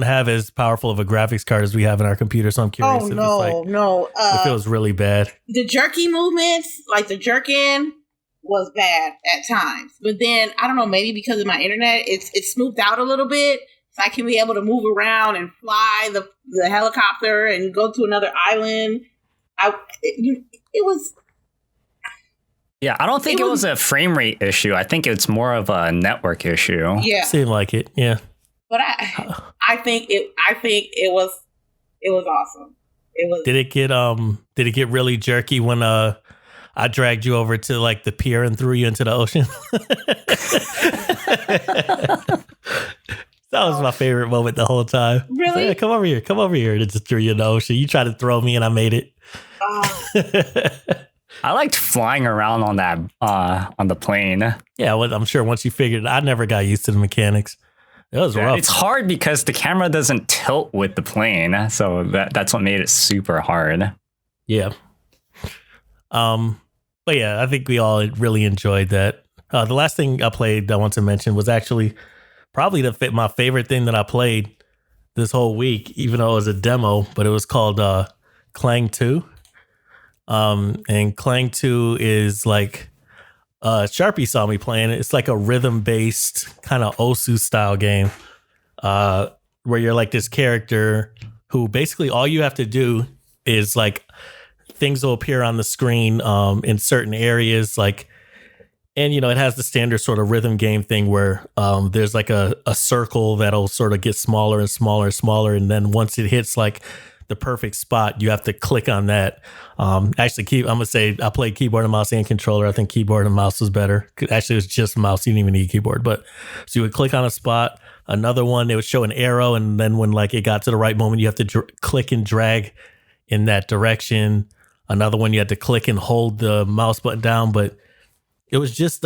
have as powerful of a graphics card as we have in our computer. So I'm curious if it was really bad. The jerky movements, like the jerk in, was bad at times. But then I don't know, maybe because of my internet, it's smoothed out a little bit, so I can be able to move around and fly the helicopter and go to another island. It was. Yeah, I don't think it was a frame rate issue. I think it's more of a network issue. Yeah, seemed like it. Yeah, but I think it was awesome. It was. Did it get really jerky when I dragged you over to like the pier and threw you into the ocean? That was my favorite moment the whole time. Really? So, yeah, come over here. And it just threw you in the ocean. You tried to throw me and I made it. I liked flying around on that on the plane. Yeah, well, I'm sure once you figured it, I never got used to the mechanics. It was rough. It's hard because the camera doesn't tilt with the plane, so that's what made it super hard. Yeah. But yeah, I think we all really enjoyed that. The last thing I played I want to mention was actually probably my favorite thing that I played this whole week, even though it was a demo, but it was called Clang 2. And Clang 2 is like Sharpie saw me playing it. It's like a rhythm-based kind of Osu style game where you're like this character who basically all you have to do is like things will appear on the screen in certain areas, like, and you know, it has the standard sort of rhythm game thing where there's like a circle that'll sort of get smaller and smaller and smaller, and then once it hits like the perfect spot, you have to click on that. Actually, I'm gonna say I played keyboard and mouse and controller. I think keyboard and mouse was better. Actually, it was just mouse. You didn't even need keyboard. But so you would click on a spot. Another one, it would show an arrow, and then when like it got to the right moment, you have to click and drag in that direction. Another one, you had to click and hold the mouse button down. But it was just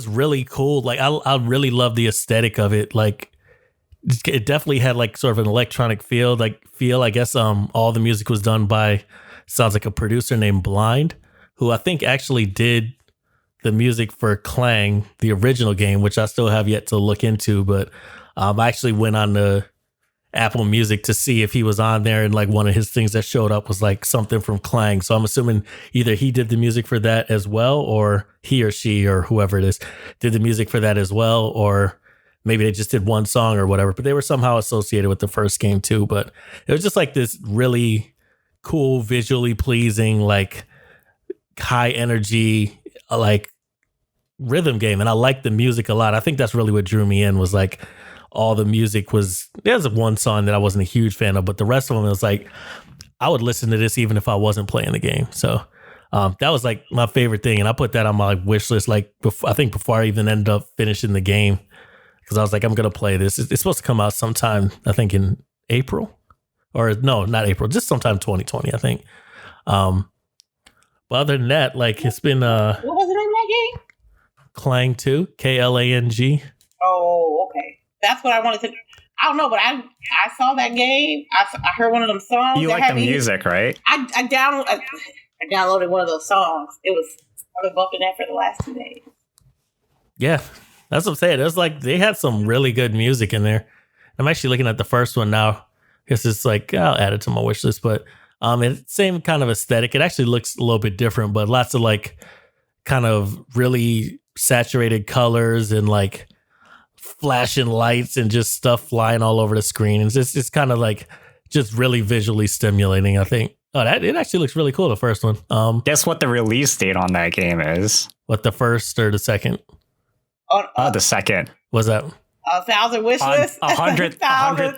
really cool. Like I really love the aesthetic of it. Like it definitely had like sort of an electronic feel. I guess all the music was done by, sounds like a producer named Blind, who I think actually did the music for Clang, the original game, which I still have yet to look into. But I actually went on the Apple Music to see if he was on there, and like one of his things that showed up was like something from Clang. So I'm assuming either he did the music for that as well, or he or she or whoever it is did the music for that as well, or maybe they just did one song or whatever, but they were somehow associated with the first game too. But it was just like this really cool, visually pleasing, like high energy, like rhythm game. And I liked the music a lot. I think that's really what drew me in, was like all the music was, there's one song that I wasn't a huge fan of, but the rest of them, it was like, I would listen to this even if I wasn't playing the game. So that was like my favorite thing. And I put that on my wish list, like I think before I even ended up finishing the game. Because I was like, I'm going to play this. It's supposed to come out sometime, I think in April. Or no, not April, just sometime 2020, I think. But other than that, like it's been... what was the name of that game? Clang 2, Klang. Oh, okay. That's what I wanted to... I don't know, but I saw that game. I heard one of them songs. You like the music, right? I downloaded one of those songs. I've been bumping that for the last 2 days. Yeah. That's what I'm saying. It was like they had some really good music in there. I'm actually looking at the first one now. I guess it's like I'll add it to my wish list, but it's same kind of aesthetic. It actually looks a little bit different, but lots of like kind of really saturated colors and like flashing lights and just stuff flying all over the screen. It's kind of like just really visually stimulating, I think. Oh, it actually looks really cool, the first one. Guess what the release date on that game is? What, the first or the second? The second. Was that 1,000 wish lists? 100,000.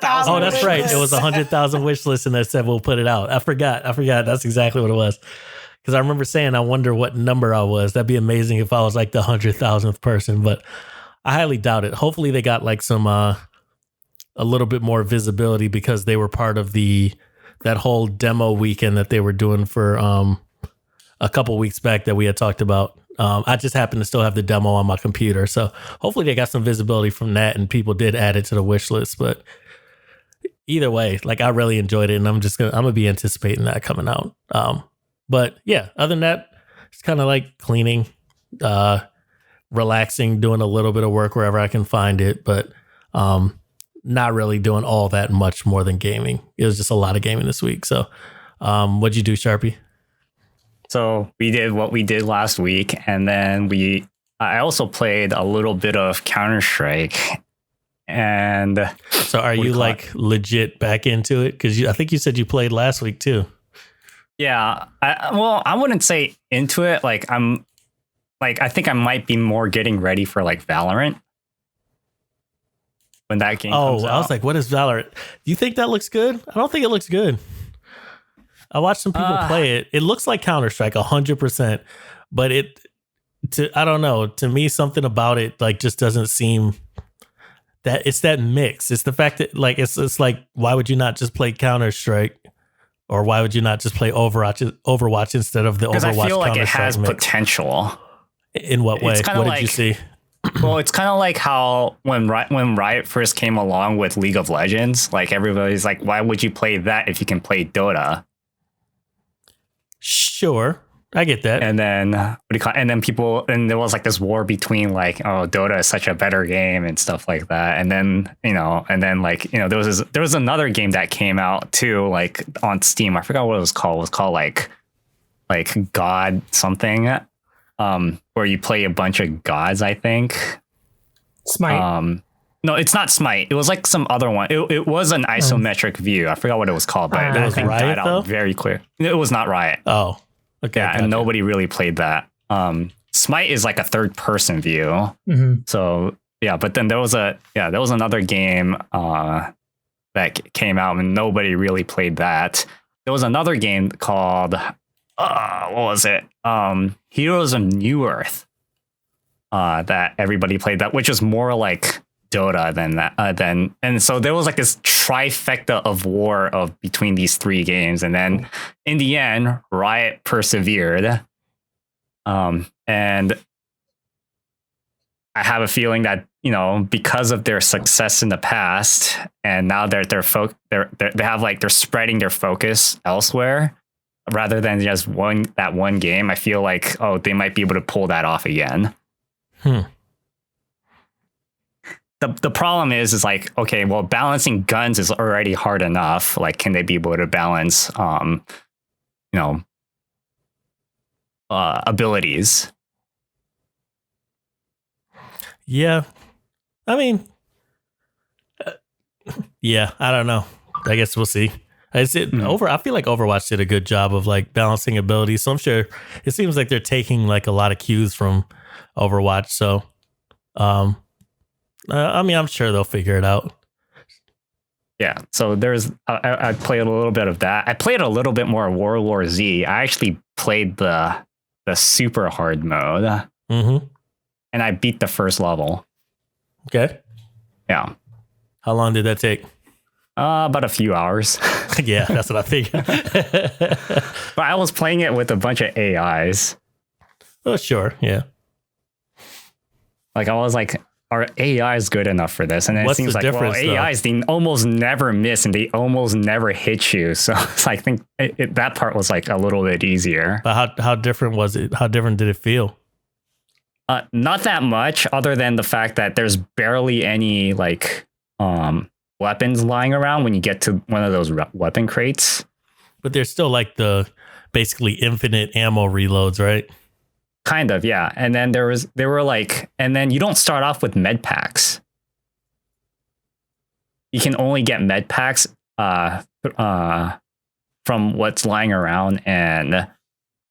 Oh, that's right. It was 100,000 wish lists, and they said we'll put it out. I forgot. That's exactly what it was. Because I remember saying, I wonder what number I was. That'd be amazing if I was like the 100,000th person, but I highly doubt it. Hopefully they got like some a little bit more visibility because they were part of that whole demo weekend that they were doing for a couple weeks back that we had talked about. I just happen to still have the demo on my computer. So hopefully they got some visibility from that and people did add it to the wish list. But either way, like I really enjoyed it and I'm going to be anticipating that coming out. But yeah, other than that, it's kind of like cleaning, relaxing, doing a little bit of work wherever I can find it. But not really doing all that much more than gaming. It was just a lot of gaming this week. So what'd you do, Sharpie? So we did what we did last week, and then I also played a little bit of Counter-Strike. And so are you like legit back into it? Because I think you said you played last week too. Yeah. I wouldn't say into it. Like I think I might be more getting ready for like Valorant when that game comes out. I was like, what is Valorant? Do you think that looks good? I don't think it looks good. I watched some people play it. It looks like Counter-Strike 100%, but I don't know. To me, something about it like just doesn't seem that it's that mix. It's the fact that like it's like, why would you not just play Counter-Strike, or why would you not just play Overwatch instead of the Overwatch? Because I feel like it has mix? Potential. In what way? What did you see? Well, it's kind of like how when Riot first came along with League of Legends, like everybody's like, why would you play that if you can play Dota? Sure, I get that. And then there was like this war between like, oh, Dota is such a better game and stuff like that. And then there was another game that came out too, like on Steam. I forgot what it was called. It was called like God something. Where you play a bunch of gods, I think. Smite. No, it's not Smite. It was like some other one. It was an isometric view. I forgot what it was called, but I think Riot, died out very clear. It was not Riot. Oh, okay. Yeah, and nobody really played that. Smite is like a third person view. Mm-hmm. So yeah, but then there was another game that came out and nobody really played that. There was another game called what was it? Heroes of New Earth. That everybody played that, which was more like Dota than that. And so there was like this trifecta of war between these three games, and then in the end, Riot persevered. And I have a feeling that because of their success in the past, and now they're spreading their focus elsewhere rather than just that one game. I feel like they might be able to pull that off again. The problem is like, okay, well, balancing guns is already hard enough. Like, can they be able to balance, abilities? Yeah. I mean, yeah, I don't know. I guess we'll see. I feel like Overwatch did a good job of like balancing abilities. So I'm sure it seems like they're taking like a lot of cues from Overwatch. So, I mean, I'm sure they'll figure it out. Yeah. So I played a little bit of that. I played a little bit more World War Z. I actually played the super hard mode. Mm-hmm. And I beat the first level. Okay. Yeah. How long did that take? About a few hours. Yeah, that's what I figured. But I was playing it with a bunch of AIs. Oh, sure. Yeah. Like, I was like, are AIs good enough for this? And then it seems like, well, AIs, they almost never miss and they almost never hit you. So I think that part was like a little bit easier. But how different was it? How different did it feel? Not that much, other than the fact that there's barely any like weapons lying around when you get to one of those weapon crates. But there's still like the basically infinite ammo reloads, right? Kind of, yeah. And then and then you don't start off with med packs. You can only get med packs from what's lying around, and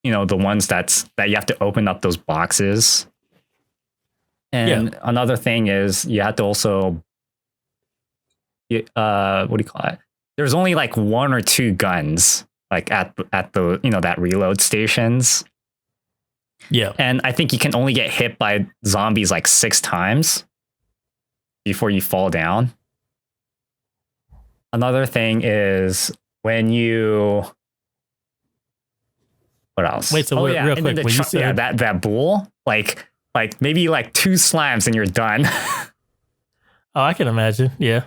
the ones that you have to open up those boxes. And another thing is you have to also what do you call it? There's only like 1 or 2 guns like at the that reload stations. Yeah. And I think you can only get hit by zombies like 6 times before you fall down. Another thing is when you... What else? Wait, so real quick, when you said... that bull, like maybe like 2 slams and you're done. Oh, I can imagine. Yeah.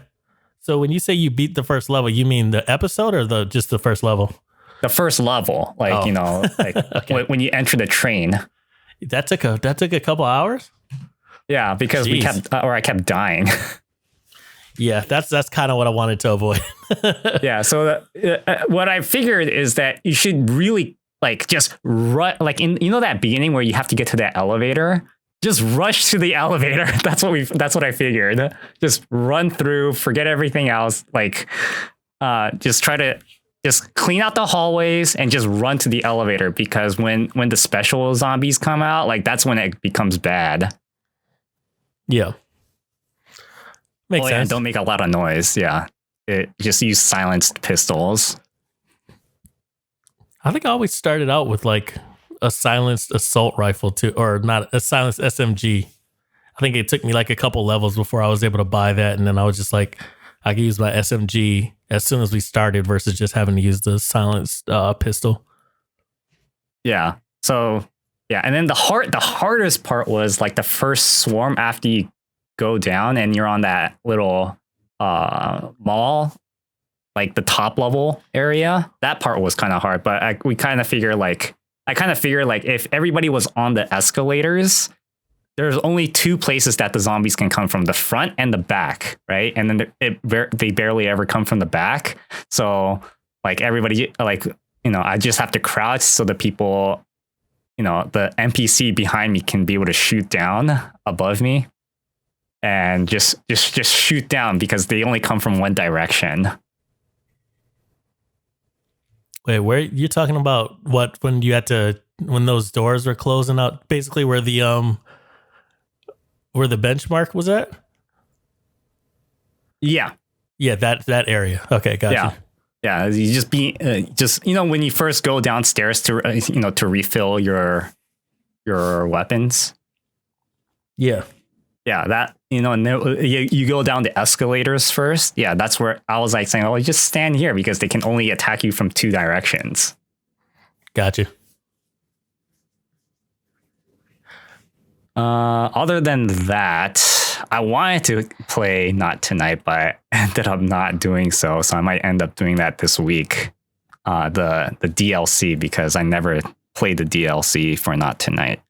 So when you say you beat the first level, you mean the episode or just the first level? The first level, like, Okay. when you enter the train. That took a couple hours? Yeah, because I kept dying. Yeah, that's kind of what I wanted to avoid. Yeah, so what I figured is that you should really like just run, like in that beginning where you have to get to that elevator. Just rush to the elevator. That's what I figured. Just run through, forget everything else. Like, just try to just clean out the hallways and just run to the elevator, because when the special zombies come out, like that's when it becomes bad. Yeah. Makes sense. And don't make a lot of noise. Yeah. Just use silenced pistols. I think I always started out with like a silenced assault rifle too, or not, a silenced SMG. I think it took me like a couple levels before I was able to buy that, and then I was just like, I could use my SMG as soon as we started versus just having to use the silenced pistol. Yeah. So yeah, and then the hardest part was like the first swarm after you go down and you're on that little mall, like the top level area. That part was kind of hard, but I kind of figured like if everybody was on the escalators, there's only 2 places that the zombies can come from: the front and the back, right? And then they barely ever come from the back. So like everybody, like, I just have to crouch so the people, the NPC behind me can be able to shoot down above me, and just shoot down because they only come from one direction. Wait, where you're talking about when those doors were closing out, basically where the benchmark was at? Yeah. Yeah, that area. Okay, gotcha. Yeah, you just when you first go downstairs to to refill your weapons. Yeah. Yeah, that, and you go down the escalators first. Yeah, that's where I was like saying, oh, you just stand here because they can only attack you from 2 directions. Gotcha. Other than that, I wanted to play Not Tonight, but ended up not doing so. So I might end up doing that this week. The DLC, because I never played the DLC for Not Tonight.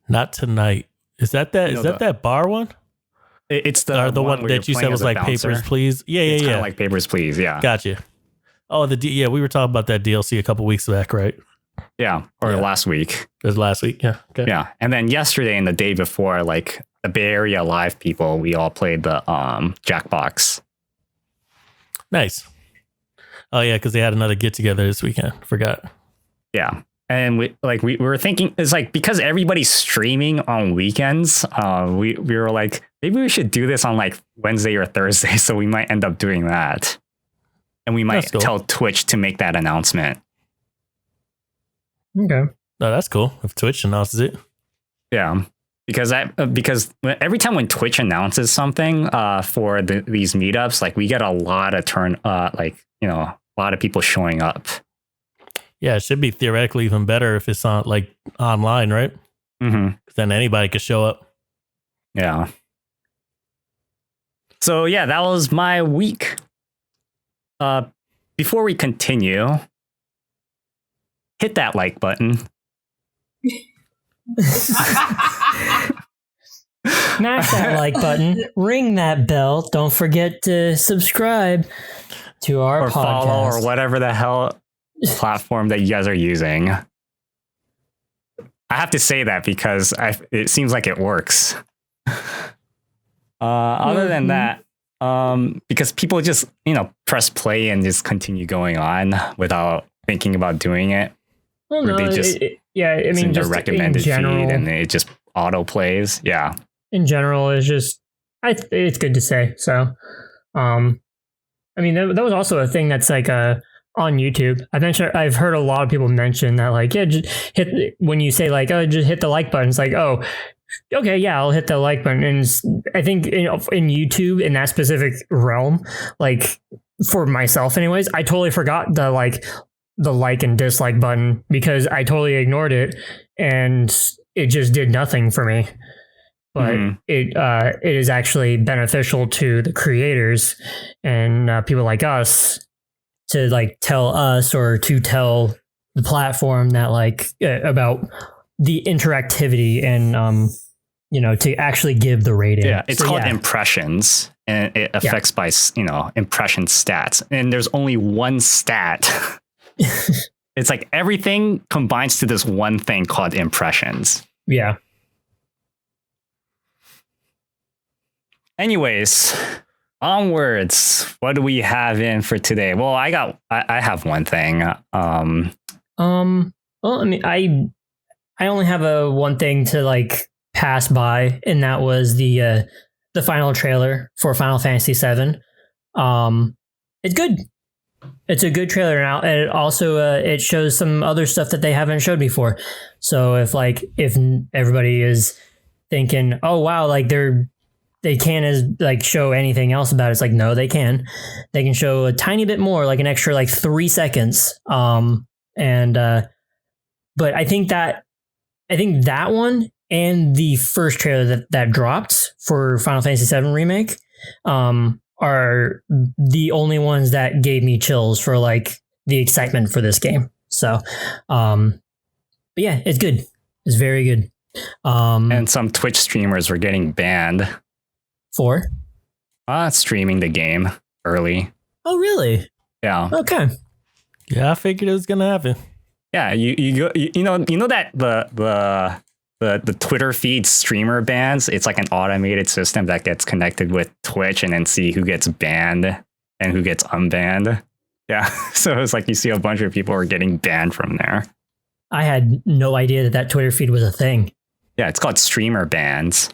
Not Tonight. Is that that bar one? It's the one that you said was like Papers, Please. Yeah, it's yeah. Kind of like Papers, Please. Yeah. Gotcha. Oh, we were talking about that DLC a couple weeks back, right? Yeah, or last week. It was last week. Yeah. Okay. Yeah, and then yesterday and the day before, like the Bay Area Live people, we all played the Jackbox. Nice. Oh yeah, because they had another get together this weekend. Forgot. Yeah. And we were thinking, it's like, because everybody's streaming on weekends, we were like, maybe we should do this on like Wednesday or Thursday. So we might end up doing that. And we might tell Twitch to make that announcement. Okay. No, that's cool. If Twitch announces it. Yeah. Because every time when Twitch announces something for these meetups, like we get a lot of a lot of people showing up. Yeah, it should be theoretically even better if it's on like online, right? Mm-hmm. Then anybody could show up. Yeah. So yeah, that was my week. Before we continue, hit that like button. Smash that like button, ring that bell. Don't forget to subscribe to our or podcast. follow or whatever the hell platform that you guys are using. I have to say that because it seems like it works. Other than that, because people just, press play and just continue going on without thinking about doing it. Well, no, they just, I mean, in just the recommended in general, feed and it just auto plays. Yeah. In general, it's just, it's good to say. So, I mean, that was also a thing that's like on YouTube. I've heard a lot of people mention that, like, yeah, just when you say like, oh, just hit the like button. It's like, oh, okay, yeah, I'll hit the like button. And I think in YouTube, in that specific realm, like for myself anyways, I totally forgot the like and dislike button because I totally ignored it and it just did nothing for me. But it is actually beneficial to the creators and people like us to like tell us or to tell the platform that like about the interactivity and to actually give the rating. Yeah, it's called impressions, and it affects by impression stats. And there's only one stat. It's like everything combines to this one thing called impressions. Yeah. Anyways, onwards. What do we have in for today? Well, I have one thing. Well, I mean, I only have one thing to like pass by, and that was the final trailer for Final Fantasy VII. It's good. It's a good trailer now, and it also it shows some other stuff that they haven't showed before. So if everybody is thinking, oh wow, like they can't show anything else about it, it's like, no, they can. They can show a tiny bit more, like an extra like 3 seconds. But I think that one and the first trailer that dropped for Final Fantasy VII Remake are the only ones that gave me chills for like the excitement for this game. So, but yeah, it's good. It's very good. And some Twitch streamers were getting banned for streaming the game early. Oh, really? Yeah. Okay. Yeah, I figured it was gonna happen. Yeah, you know that the Twitter feed streamer bans, it's like an automated system that gets connected with Twitch and then see who gets banned and who gets unbanned. Yeah, so it's like you see a bunch of people are getting banned from there. I had no idea that Twitter feed was a thing. Yeah, it's called streamer bans.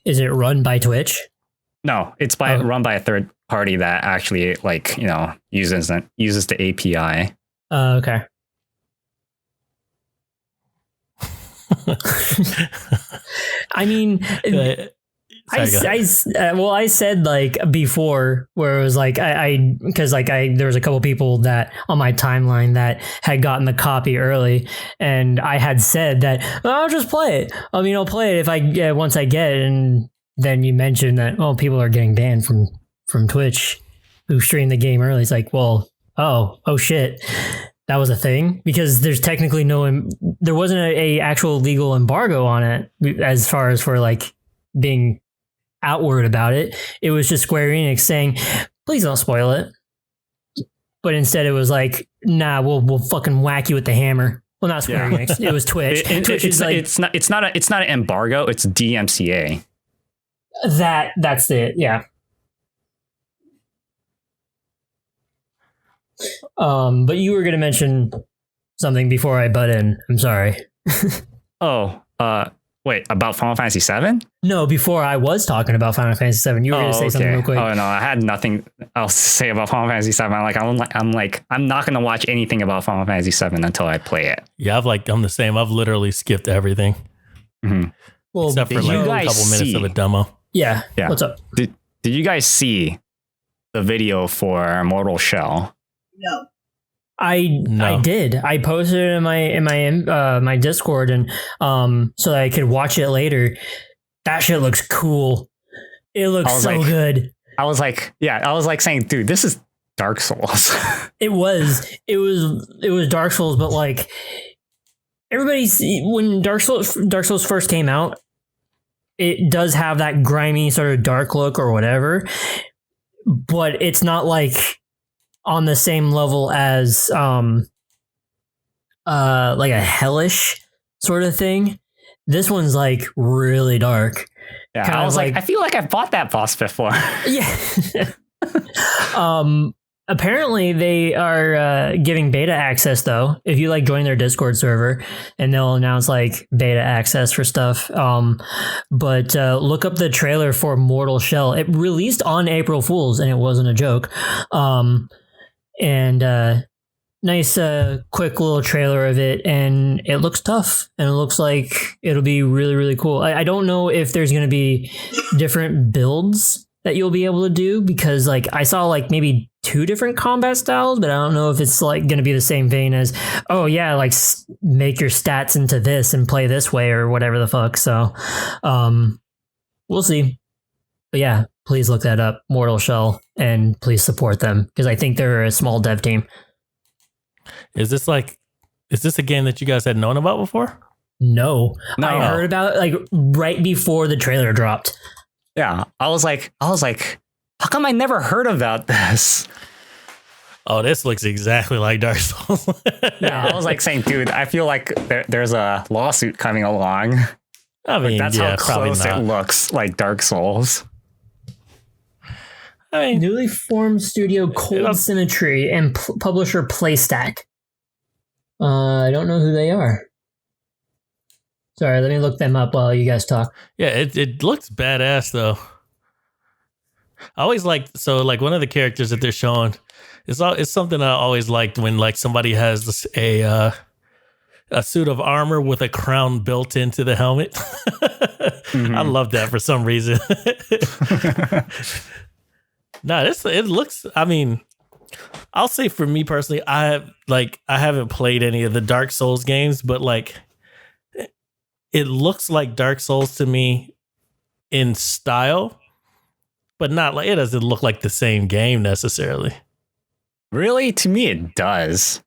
Is it run by Twitch? No, it's run by a third party that actually uses the API. Okay. I mean, I said like before where it was like because there was a couple people that on my timeline that had gotten the copy early, and I had said that I'll just play it. I mean, I'll play it once I get it, and then you mentioned that people are getting banned from Twitch who stream the game early. It's like, well, oh shit. That was a thing because there's technically there wasn't a actual legal embargo on it as far as for like being outward about it. It was just Square Enix saying, please don't spoil it. But instead it was like, nah, we'll fucking whack you with the hammer. Well, not Square Enix. It was Twitch. It's not an embargo. It's DMCA. That's it. Yeah. But you were going to mention something before I butt in. I'm sorry. Wait, about Final Fantasy VII? No, before I was talking about Final Fantasy VII. You were going to say something real quick. Oh no, I had nothing else to say about Final Fantasy VII. I'm not going to watch anything about Final Fantasy VII until I play it. Yeah, I'm the same. I've literally skipped everything. Mm-hmm. Well, except for like a couple minutes of a demo. Yeah. What's up? Did you guys see the video for Mortal Shell? No. I did. I posted it in my Discord and so that I could watch it later. That shit looks cool. It looks so good. I was like saying, dude, this is Dark Souls. It was Dark Souls, but like everybody's when Dark Souls first came out, it does have that grimy sort of dark look or whatever, but it's not like on the same level as like a hellish sort of thing. This one's like really dark. Yeah, kind I of was like, I feel like I've bought that boss before. Yeah. Apparently they are giving beta access though. If you like join their Discord server, and they'll announce like beta access for stuff. But look up the trailer for Mortal Shell. It released on April Fools, and it wasn't a joke. Nice quick little trailer of it, and it looks tough, and it looks like it'll be really, really cool. I don't know if there's going to be different builds that you'll be able to do, because like I saw like maybe 2 different combat styles, but I don't know if it's like going to be the same vein as, oh yeah, like make your stats into this and play this way or whatever the fuck. So we'll see. But yeah, please look that up, Mortal Shell, and please support them, because I think they're a small dev team. Is this a game that you guys had known about before? No. I heard about it like right before the trailer dropped. Yeah, I was like, how come I never heard about this? Oh, this looks exactly like Dark Souls. Yeah, I was like saying, dude, I feel like there's a lawsuit coming along. I mean, that's yeah, how close probably it looks like Dark Souls. I mean, newly formed studio Cold Symmetry and publisher Playstack. I don't know who they are. Sorry, let me look them up while you guys talk. Yeah, it looks badass though. I always like one of the characters that they're showing. It's something I always liked when like somebody has a suit of armor with a crown built into the helmet. Mm-hmm. I love that for some reason. No, it looks. I mean, I'll say for me personally, I haven't played any of the Dark Souls games, but like, it looks like Dark Souls to me in style, but not like it doesn't look like the same game necessarily. Really, to me, it does.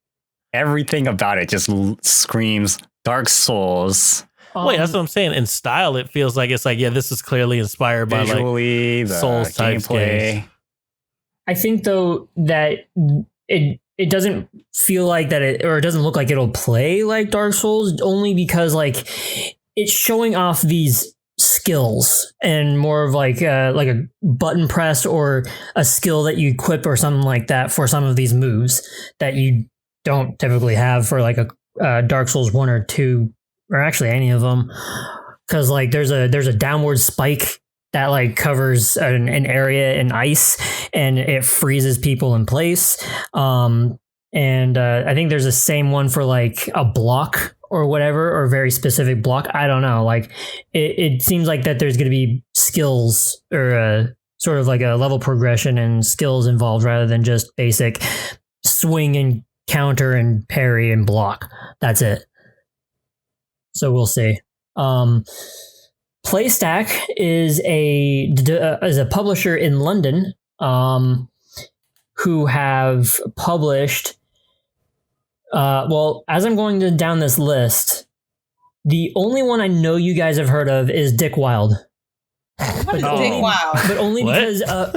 Everything about it just screams Dark Souls. Wait, that's what I'm saying. In style, it feels like it's like, yeah, this is clearly inspired by visually, like Souls type games. I think though that it doesn't feel like that it doesn't look like it'll play like Dark Souls, only because like it's showing off these skills and more of like a button press or a skill that you equip or something like that for some of these moves that you don't typically have for like a Dark Souls 1 or 2, or actually any of them, because like there's a downward spike that like covers an area in ice and it freezes people in place. And I think there's the same one for like a block or whatever, or a very specific block. I don't know. Like it seems like that there's going to be skills or sort of like a level progression and skills involved rather than just basic swing and counter and parry and block. That's it. So we'll see. Playstack is a publisher in London who have published. Well, as I'm going down this list, the only one I know you guys have heard of is Dick Wild. What is Dick Wild? But only because I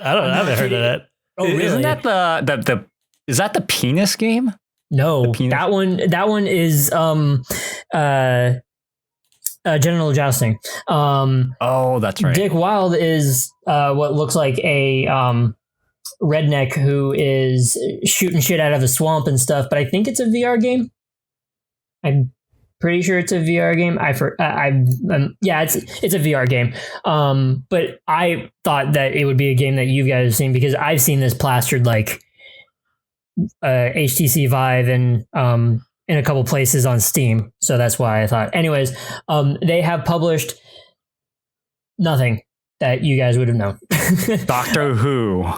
haven't heard of that. Oh, really? Isn't that the is that the penis game? No, penis? that one is genital jousting. Oh, that's right. Dick Wild is what looks like a redneck who is shooting shit out of a swamp and stuff, but I think it's a VR game. I'm pretty sure it's a VR game. Yeah, it's a VR game. But I thought that it would be a game that you guys have seen, because I've seen this plastered like HTC Vive and in a couple places on Steam. So that's why I thought. Anyways, they have published nothing that you guys would have known. Doctor Who.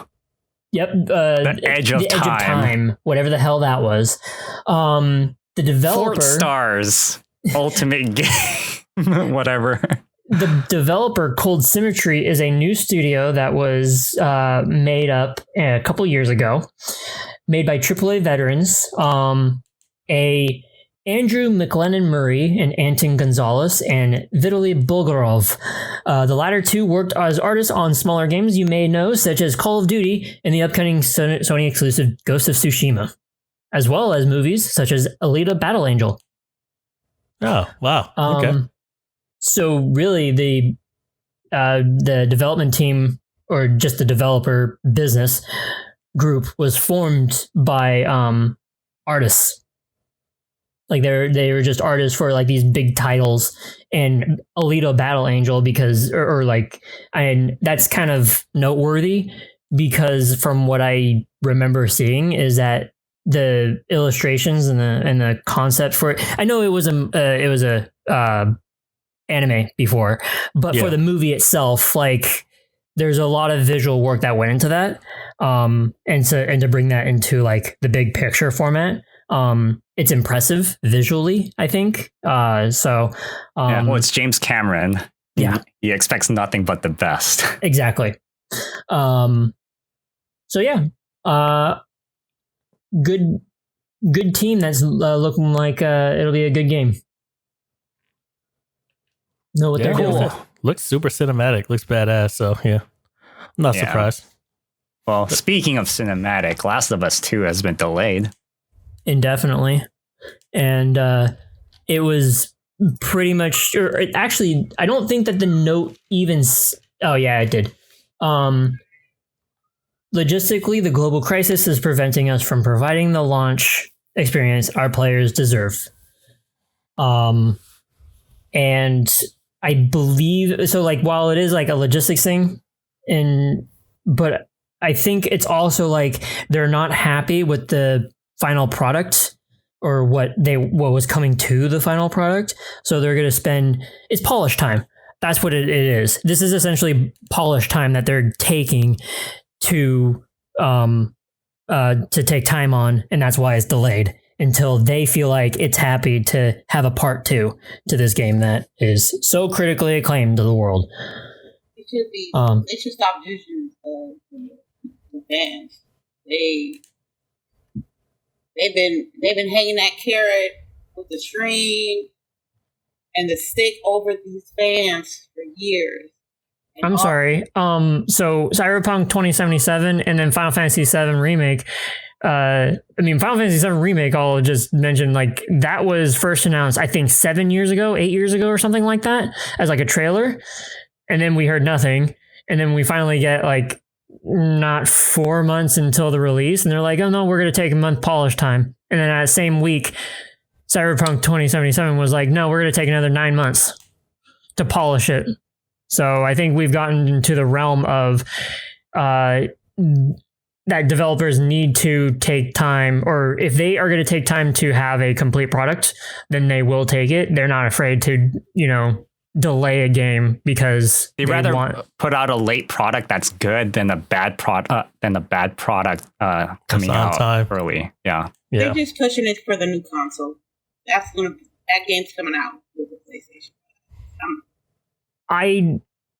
Yep. The Edge of Time. Whatever the hell that was. The developer. 4 stars. Ultimate game. Whatever. The developer, Cold Symmetry, is a new studio that was made up a couple years ago, made by AAA veterans. A Andrew McLennan Murray and Anton Gonzalez and Vitaly Bulgarov. The latter two worked as artists on smaller games you may know, such as Call of Duty and the upcoming Sony exclusive Ghost of Tsushima, as well as movies such as Alita Battle Angel. Oh, wow. Okay. So really the development team, or just the developer business group, was formed by artists. Like they were just artists for like these big titles, and Alita Battle Angel and that's kind of noteworthy because from what I remember seeing is that the illustrations and the concept for it. I know it was a anime before, but for the movie itself, like there's a lot of visual work that went into that, and to bring that into like the big picture format. It's impressive visually, I think. Well, it's James Cameron. Yeah, he expects nothing but the best. Exactly. Good team. That's looking like it'll be a good game. Know what they're doing. Looks super cinematic. Looks badass. So yeah, I'm not surprised. Well, speaking of cinematic, Last of Us 2 has been delayed indefinitely, and it was pretty much. Actually, I don't think that the note even. Oh yeah, it did. Logistically, the global crisis is preventing us from providing the launch experience our players deserve. And I believe so. Like, while it is like a logistics thing, but I think it's also like they're not happy with the final product or what was coming to the final product. So they're going to spend, it's polish time. That's what it is. This is essentially polish time that they're taking to take time on, and that's why it's delayed until they feel like it's happy to have a part 2 to this game that is so critically acclaimed to the world. It should be. They should stop using the fans. They've been hanging that carrot with the string and the stick over these fans for years. I'm sorry. So Cyberpunk 2077 and then Final Fantasy VII Remake. Final Fantasy VII Remake, I'll just mention, like, that was first announced, I think 8 years ago or something like that, as like a trailer. And then we heard nothing. And then we finally get like not 4 months until the release. And they're like, oh no, we're going to take a month polish time. And then that same week, Cyberpunk 2077 was like, no, we're going to take another 9 months to polish it. So I think we've gotten into the realm of that developers need to take time, or if they are going to take time to have a complete product, then they will take it. They're not afraid to, delay a game because they rather put out a late product that's good than a bad product coming out time early. Yeah. They're just pushing it for the new console. That game's coming out with the PlayStation.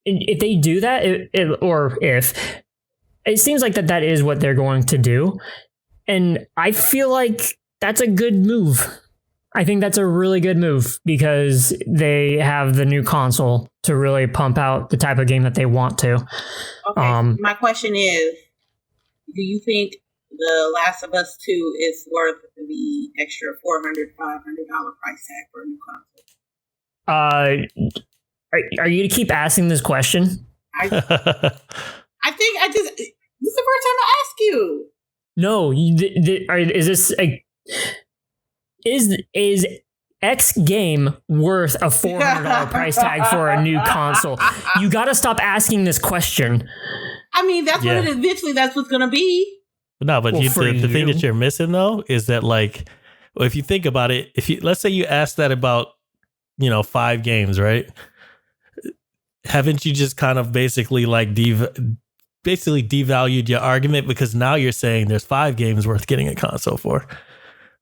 If they do that, if it seems like that is what they're going to do, and I feel like that's a good move. I think that's a really good move because they have the new console to really pump out the type of game that they want to. Okay, my question is, do you think The Last of Us 2 is worth the extra $400-$500 price tag for a new console? Are you to keep asking this question? I think this is the first time I ask you. No, is this is X game worth a $400 price tag for a new console? You got to stop asking this question. I mean, that's what it eventually. That's what's going to be. No, but the thing that you're missing though is that, like, if you think about it, let's say you asked that about 5 games, right? Haven't you just kind of basically like devalued your argument, because now you're saying there's 5 games worth getting a console for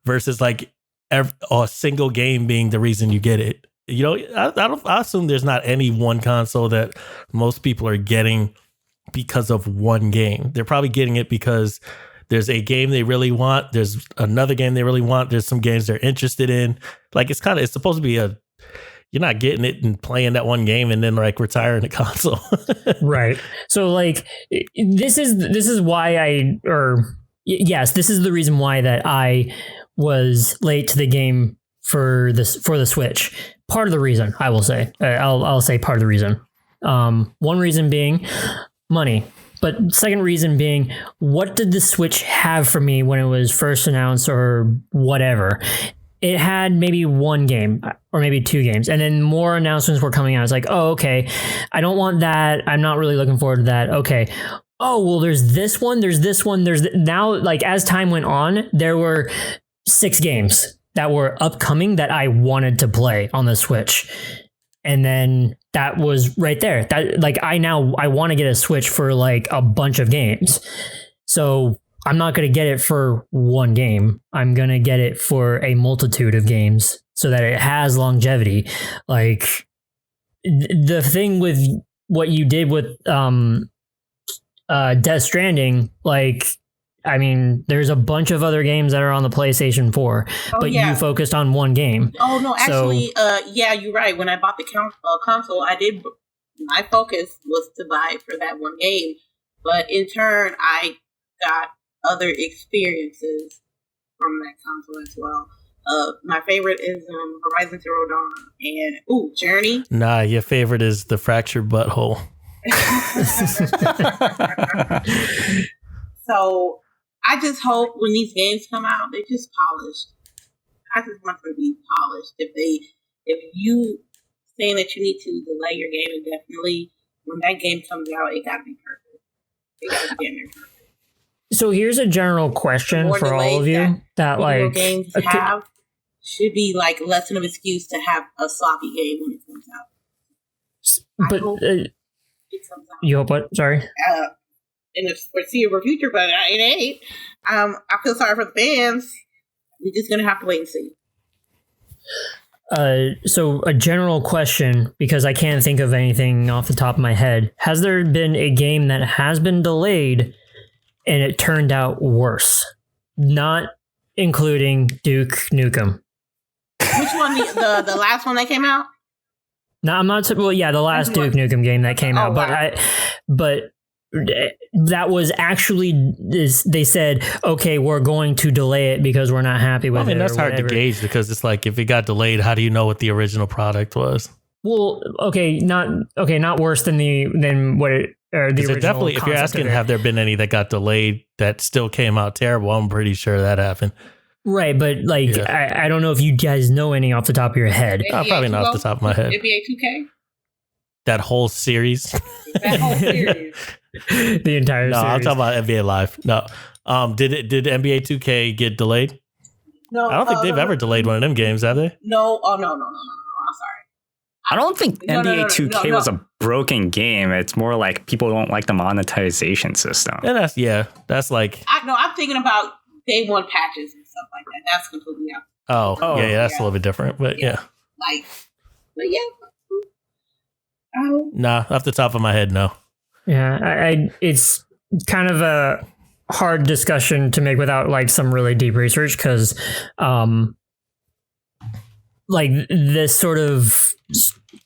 versus like a single game being the reason you get it? I assume there's not any one console that most people are getting because of one game. They're probably getting it because There's a game they really want. There's another game they really want. There's some games they're interested in. Like it's supposed to be you're not getting it and playing that one game and then like retiring the console. Right. So like this is why this is the reason why that I was late to the game for the Switch. Part of the reason, I will say. I'll say part of the reason. One reason being money. But second reason being, what did the Switch have for me when it was first announced or whatever? It had maybe one game or maybe two games, and then more announcements were coming out. It's like, oh, okay, I don't want that. I'm not really looking forward to that. Okay. Oh, well, there's this one. Now, like as time went on, there were 6 games that were upcoming that I wanted to play on the Switch. And then that was right there. That like I want to get a Switch for like a bunch of games. So I'm not going to get it for one game. I'm going to get it for a multitude of games so that it has longevity. Like the thing with what you did with Death Stranding, like, I mean, there's a bunch of other games that are on the PlayStation 4, but you focused on one game. Oh, no, actually, you're right. When I bought the console, my focus was to buy for that one game. But in turn, I got other experiences from that console as well. My favorite is Horizon Zero Dawn and Journey. Nah, your favorite is the Fractured Butthole. So I just hope when these games come out, they're just polished. I just want them to be polished. If you saying that you need to delay your game indefinitely, when that game comes out, it gotta be perfect. It gotta be perfect. So here's a general question for all of you that like games have should be like less of an excuse to have a sloppy game when it comes out. But it comes out. You hope what? Sorry. In the foreseeable future, but it ain't. I feel sorry for the fans. We're just gonna have to wait and see. So a general question, because I can't think of anything off the top of my head. Has there been a game that has been delayed and it turned out worse? Not including Duke Nukem. Which one? The last one that came out? No, I'm not. Well, yeah, the last Duke Nukem game that came out, wow. but that was actually they said, okay, we're going to delay it because we're not happy with it. I mean, that's hard to gauge because it's like if it got delayed, how do you know what the original product was? Well, not worse than what it. Or the original definitely, if you're asking, have there been any that got delayed that still came out terrible? I'm pretty sure that happened. Right, but like, I don't know if you guys know any off the top of your head. Probably not off the top of my head. NBA 2K? That whole series? That whole series. The entire series. No, I'm talking about NBA Live. No. Did NBA 2K get delayed? No. I don't think they've ever delayed one of them games, have they? No. Oh, no. I'm sorry. I don't think NBA 2K was a broken game. It's more like people don't like the monetization system. And that's like... I'm thinking about day one patches and stuff like that. That's completely out. Oh, that's a little bit different, but yeah. But yeah. Nah, off the top of my head, no. Yeah, it's kind of a hard discussion to make without like some really deep research because like this sort of,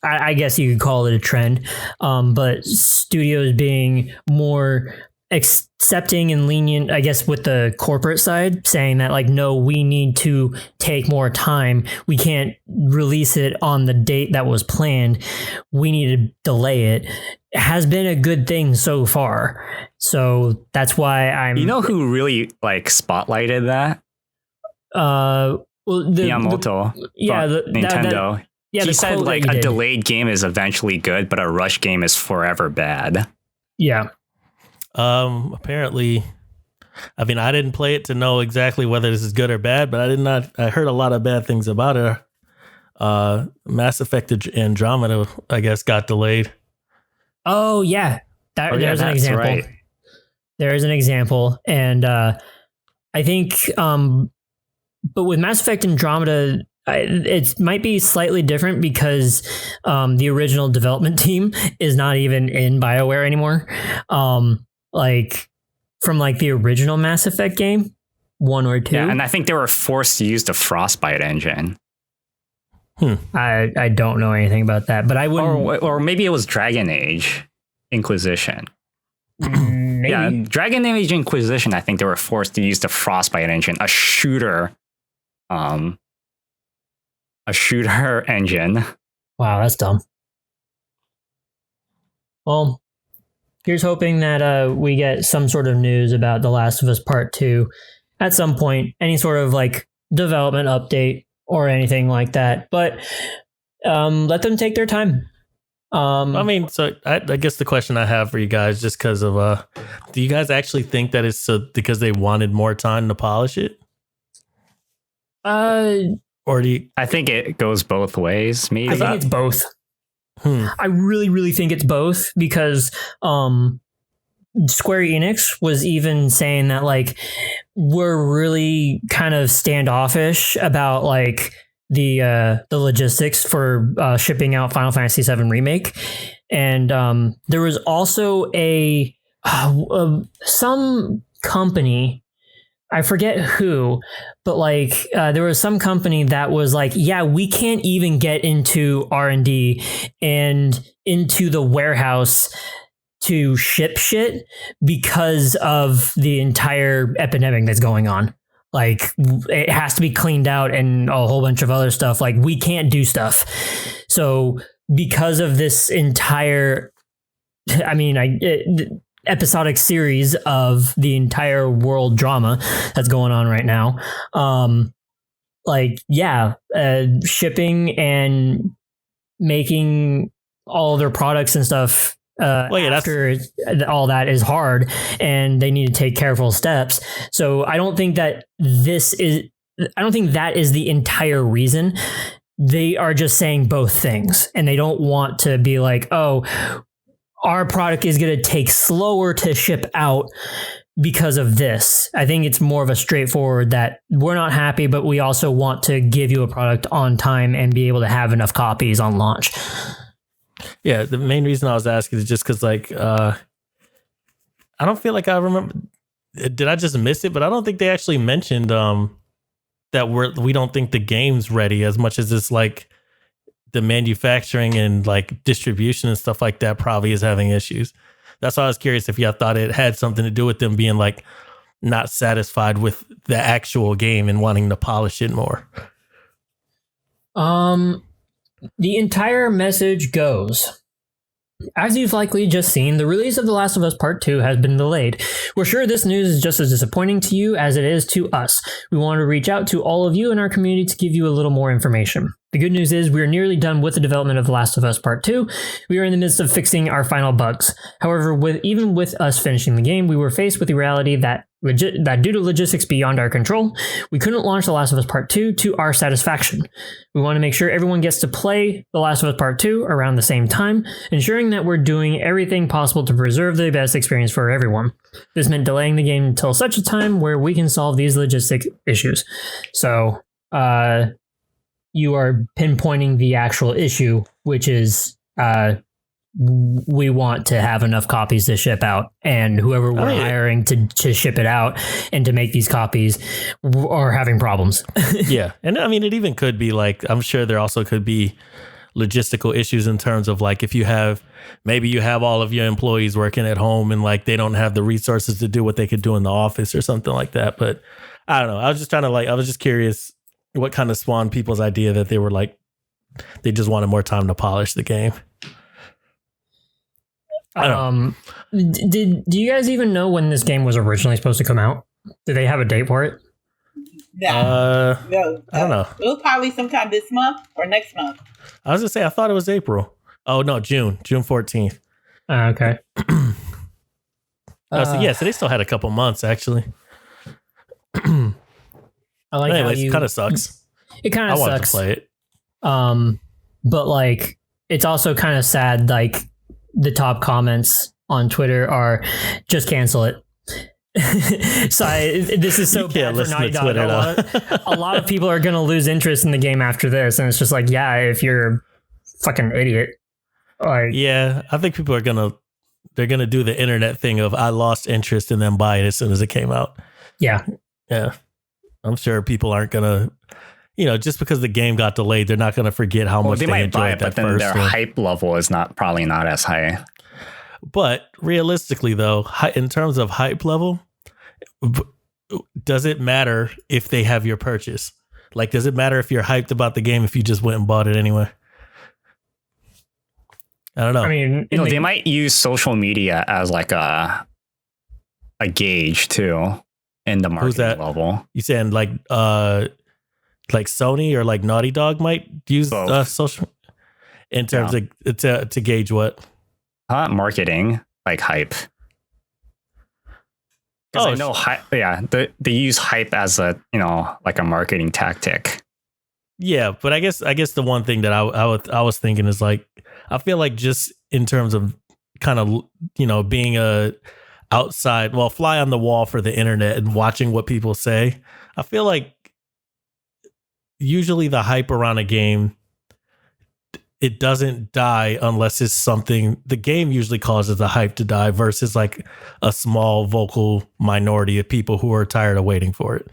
I guess you could call it a trend, but studios being more accepting and lenient, I guess, with the corporate side, saying that like, no, we need to take more time. We can't release it on the date that was planned. We need to delay it. It has been a good thing so far. So that's why You know who really like spotlighted that? Miyamoto. Nintendo. He said like a delayed game is eventually good, but a rush game is forever bad. Yeah. Apparently, I mean, I didn't play it to know exactly whether this is good or bad, but I heard a lot of bad things about it. Mass Effect Andromeda, I guess, got delayed. Oh yeah. There's an example. Right. There is an example. And, I think, but with Mass Effect Andromeda, it might be slightly different because, the original development team is not even in BioWare anymore. Like from like the original Mass Effect game, 1 or 2. Yeah, and I think they were forced to use the Frostbite engine. I don't know anything about that, but I wouldn't. Or maybe it was Dragon Age Inquisition. Maybe. Yeah, Dragon Age Inquisition, I think they were forced to use the Frostbite engine, a shooter engine. Wow, that's dumb. Well, here's hoping that we get some sort of news about The Last of Us Part 2 at some point, any sort of like development update or anything like that. But let them take their time. I mean, so I guess the question I have for you guys, just because of, do you guys actually think that it's because they wanted more time to polish it? Or do you? I think it goes both ways. Maybe. I think it's both. I really, really think it's both because Square Enix was even saying that like we're really kind of standoffish about like the logistics for shipping out Final Fantasy VII Remake, and there was also some company, I forget who, but like there was some company that was like, yeah, we can't even get into R&D and into the warehouse to ship shit because of the entire epidemic that's going on. Like it has to be cleaned out and a whole bunch of other stuff. Like we can't do stuff. So because of this entire, episodic series of the entire world drama that's going on right now, shipping and making all of their products and stuff after all that is hard, and they need to take careful steps. So I don't think that is the entire reason. They are just saying both things, and they don't want to be like, oh, our product is going to take slower to ship out because of this. I think it's more of a straightforward that we're not happy, but we also want to give you a product on time and be able to have enough copies on launch. Yeah, the main reason I was asking is just because, like, I don't feel like I remember. Did I just miss it? But I don't think they actually mentioned that we don't think the game's ready as much as it's like the manufacturing and like distribution and stuff like that probably is having issues. That's why I was curious if y'all thought it had something to do with them being like not satisfied with the actual game and wanting to polish it more. The entire message goes, as you've likely just seen, the release of The Last of Us Part 2 has been delayed. We're sure this news is just as disappointing to you as it is to us. We want to reach out to all of you in our community to give you a little more information. The good news is we are nearly done with the development of The Last of Us Part 2. We are in the midst of fixing our final bugs. However, even with us finishing the game, we were faced with the reality that due to logistics beyond our control, we couldn't launch The Last of Us Part 2 to our satisfaction. We want to make sure everyone gets to play The Last of Us Part 2 around the same time, ensuring that we're doing everything possible to preserve the best experience for everyone. This meant delaying the game until such a time where we can solve these logistic issues. So, you are pinpointing the actual issue, which is we want to have enough copies to ship out, and whoever we're hiring to ship it out and to make these copies are having problems. Yeah. And I mean, it even could be like, I'm sure there also could be logistical issues in terms of like, if you have all of your employees working at home and like they don't have the resources to do what they could do in the office or something like that. But I don't know. I was just curious what kind of spawned people's idea that they were like, they just wanted more time to polish the game. Do you guys even know when this game was originally supposed to come out? Did they have a date for it? No. I don't know. It was probably sometime this month or next month. I was gonna say I thought it was April. Oh no, June 14th. Okay. So they still had a couple months actually. I like. Anyways, it kind of sucks. It kind of sucks. I wanted to play it. But like, it's also kind of sad. Like, the top comments on Twitter are just cancel it. So this is so bad for Naughty Dog. A lot of people are going to lose interest in the game after this, and it's just like, yeah, if you're a fucking idiot. Like, yeah, I think people are going to they're gonna do the internet thing of I lost interest and then buy it as soon as it came out. Yeah. Yeah. I'm sure people aren't gonna, just because the game got delayed, they're not gonna forget how much they might buy enjoyed it, but that then first their one. hype level is probably not as high. But realistically, though, in terms of hype level, does it matter if they have your purchase? Like, does it matter if you're hyped about the game if you just went and bought it anyway? I don't know. I mean, They might use social media as like a gauge too in the marketing level. You saying like Sony or like Naughty Dog might use social in terms of to gauge what? Marketing, like hype. Because I know hype. Yeah, they use hype as a like a marketing tactic. Yeah, but I guess the one thing that I was thinking is like, I feel like just in terms of kind of being a outside, fly on the wall for the internet and watching what people say, I feel like usually the hype around a game, it doesn't die unless it's something the game usually causes the hype to die versus like a small vocal minority of people who are tired of waiting for it.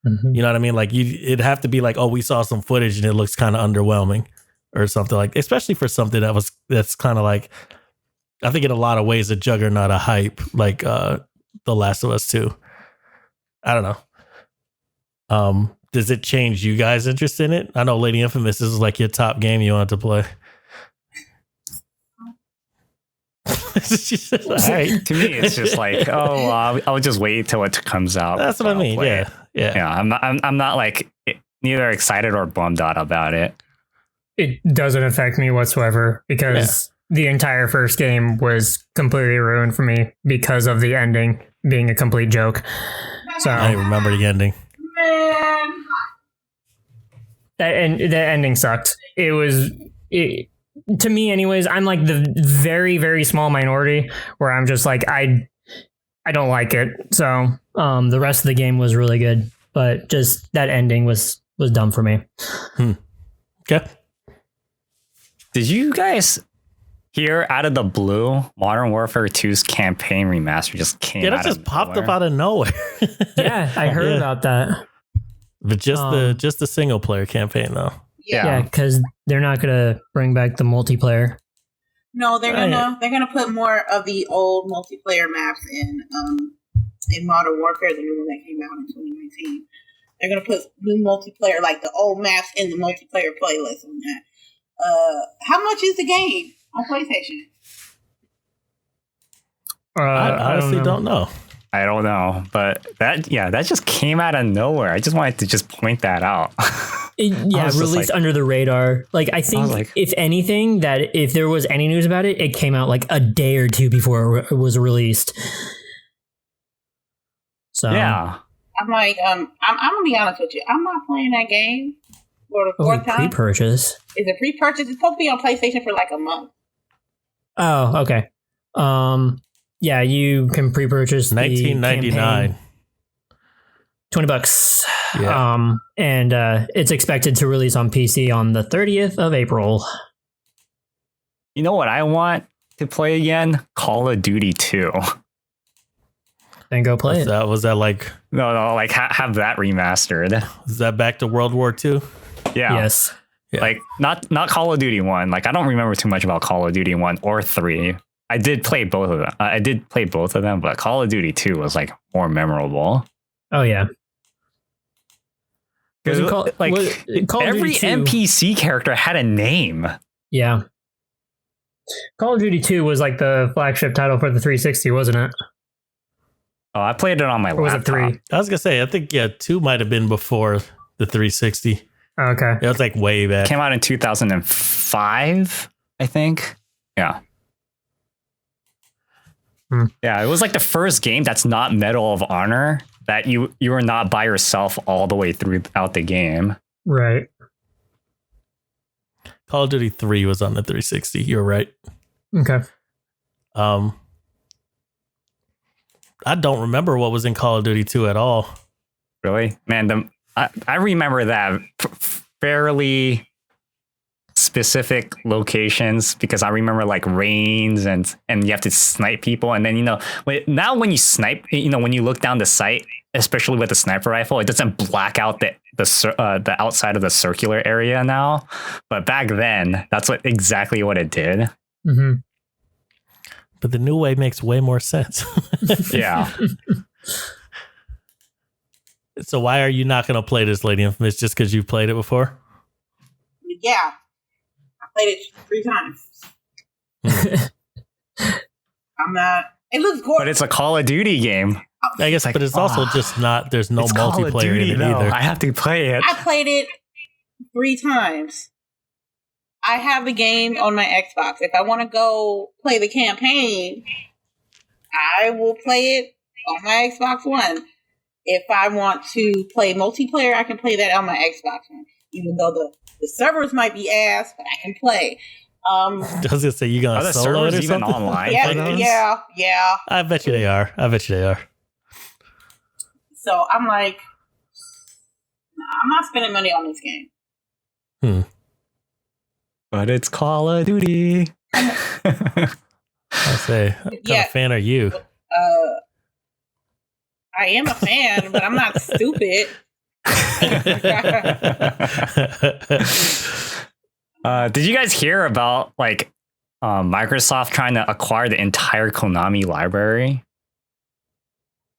Mm-hmm. You know what I mean? Like it'd have to be like, oh, we saw some footage and it looks kind of underwhelming or something, like, especially for something that's kind of like, I think in a lot of ways a juggernaut of hype, like The Last of Us 2. I don't know. Does it change you guys' interest in it? I know LadyInfamous, this is like your top game you wanted to play. All right. To me, it's just like, I'll just wait till it comes out. That's what I mean. Yeah. I'm not like neither excited or bummed out about it. It doesn't affect me whatsoever because the entire first game was completely ruined for me because of the ending being a complete joke. So I remember the ending. Man. The ending sucked. To me anyways, I'm like the very, very small minority where I'm just like, I don't like it. So the rest of the game was really good, but just that ending was dumb for me. Okay. Did you guys hear out of the blue Modern Warfare 2's campaign remaster just came out? Yeah, that just popped up out of nowhere. Yeah, I heard about that. But just the single player campaign though. Yeah, because they're not gonna bring back the multiplayer. No, they're gonna put more of the old multiplayer maps in Modern Warfare, the new one that came out in 2019. They're gonna put new multiplayer, like the old maps, in the multiplayer playlist on that. How much is the game on PlayStation? I honestly don't know. I don't know, but that just came out of nowhere. I just wanted to just point that out. Released under the radar. Like, I think if anything, that if there was any news about it, it came out like a day or two before it was released. So yeah, I'm like, I'm gonna be honest with you. I'm not playing that game for the fourth time. Pre-purchase. Is it pre-purchase? It's supposed to be on PlayStation for like a month. Oh, okay. Yeah, you can pre-purchase $19.99. $20. Yeah. And it's expected to release on PC on the 30th of April. You know what I want to play again? Call of Duty 2. Then go play it. Was that like... No, like have that remastered. Is that back to World War II? Yeah. Yes. Yeah. Like not Call of Duty 1. Like, I don't remember too much about Call of Duty 1 or 3. I did play both of them. But Call of Duty 2 was like more memorable. Oh yeah. Every NPC character had a name. Yeah. Call of Duty 2 was like the flagship title for the 360, wasn't it? Oh, I played it on my laptop. Or was it 3? I was gonna say, I think 2 might have been before the 360. Okay. It was like way back. Came out in 2005, I think. Yeah. Yeah, it was like the first game that's not Medal of Honor, that you were not by yourself all the way throughout the game. Right. Call of Duty 3 was on the 360. You're right. Okay. I don't remember what was in Call of Duty 2 at all. Really? Man, I remember that fairly specific locations because I remember like rains and you have to snipe people. And then, now when you snipe, when you look down the sight, especially with the sniper rifle, it doesn't black out the outside of the circular area now. But back then, that's exactly what it did. Mm-hmm. But the new way makes way more sense. Yeah. So why are you not going to play this, Lady Infamous, just because you played it before? Yeah. I played it 3 times. I'm not... It looks gorgeous. But it's a Call of Duty game. I guess, but it's also just not... There's no multiplayer in it either. I have to play it. I played it 3 times. I have the game on my Xbox. If I want to go play the campaign, I will play it on my Xbox One. If I want to play multiplayer, I can play that on my Xbox One. Even though the servers might be ass, but I can play. I was going to say, you going to solo it or even something? online? Yeah. I bet you they are. So I'm like, I'm not spending money on this game. But it's Call of Duty. I say, what kind of fan are you? I am a fan, but I'm not stupid. Did you guys hear about Microsoft trying to acquire the entire Konami library?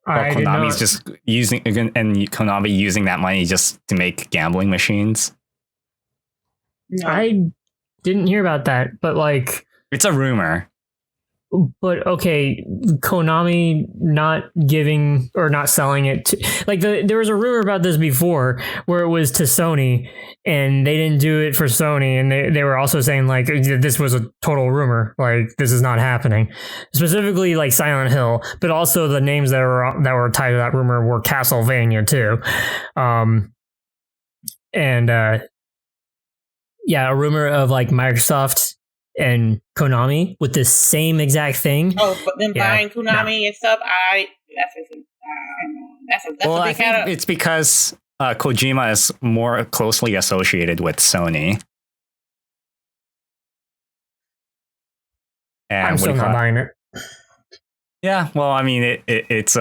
Konami's just using Konami using that money just to make gambling machines. No. I didn't hear about that, but it's a rumor. But okay, Konami not giving or not selling it to, there was a rumor about this before where it was to Sony and they didn't do it for Sony, and they were also saying this was a total rumor, this is not happening. Specifically Silent Hill, but also the names that were tied to that rumor were Castlevania too. A rumor of Microsoft and Konami with the same exact thing. Oh, but then buying Konami and stuff, I think it's because Kojima is more closely associated with Sony. And I'm still not buying it. Yeah, well, I mean, it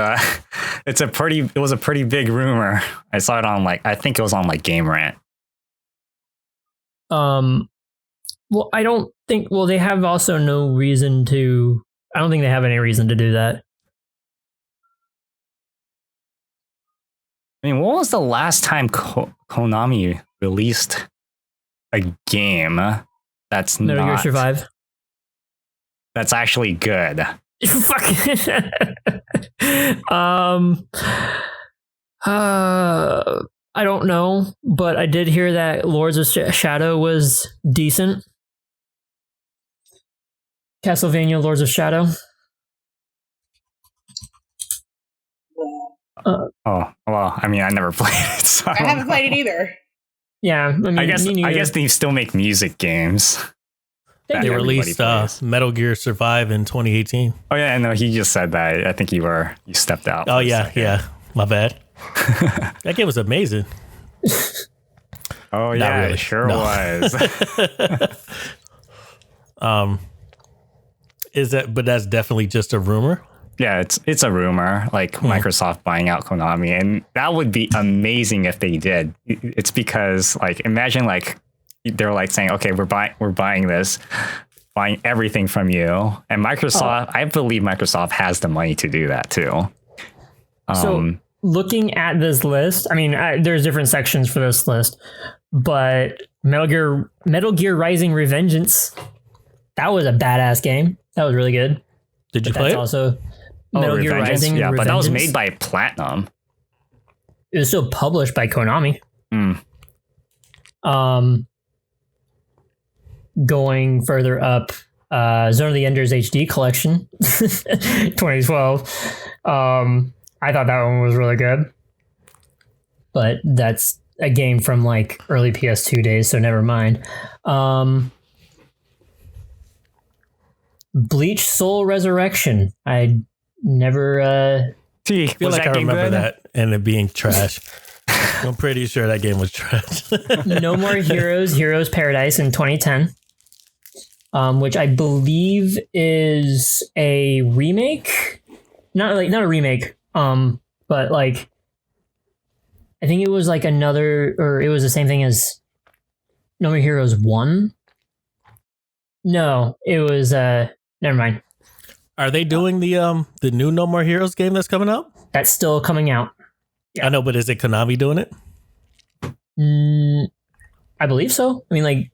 was a pretty big rumor. I saw it on I think it was on Game Rant. Well, I don't think. Well, they have also no reason to. I don't think they have any reason to do that. I mean, what was the last time Konami released a game that's Metal Gear Survive? That's actually good. Fuck. I don't know, but I did hear that Lords of Shadow was decent. Castlevania Lords of Shadow. Well, I mean, I never played it. So I haven't played it either. Yeah, I mean, I guess they still make music games. They released Metal Gear Survive in 2018. Oh yeah, no, he just said that. I think you stepped out. Oh yeah, my bad. That game was amazing. Oh yeah, really. It sure was. But that's definitely just a rumor. Yeah, it's a rumor, Microsoft buying out Konami, and that would be amazing if they did. It's because imagine they're saying, okay, we're buying this, buying everything from you, and Microsoft. I believe Microsoft has the money to do that too. So looking at this list, I mean, there's different sections for this list, but Metal Gear Rising Revengeance, that was a badass game. That was really good. Did you play it? Also, Metal Gear Rising. Yeah, Revengeance. But that was made by Platinum. It was still published by Konami. Going further up, Zone of the Enders HD Collection, 2012. I thought that one was really good, but that's a game from early PS2 days, so never mind. Bleach Soul Resurrection. I never. I feel like I remember that and it being trash. I'm pretty sure that game was trash. No More Heroes, Heroes Paradise in 2010, which I believe is a remake. Not a remake, but like I think it was like another, or it was the same thing as No More Heroes 1. No, it was never mind. Are they doing the new No More Heroes game that's coming out? That's still coming out. Yeah. I know, but is it Konami doing it? I believe so. I mean, like,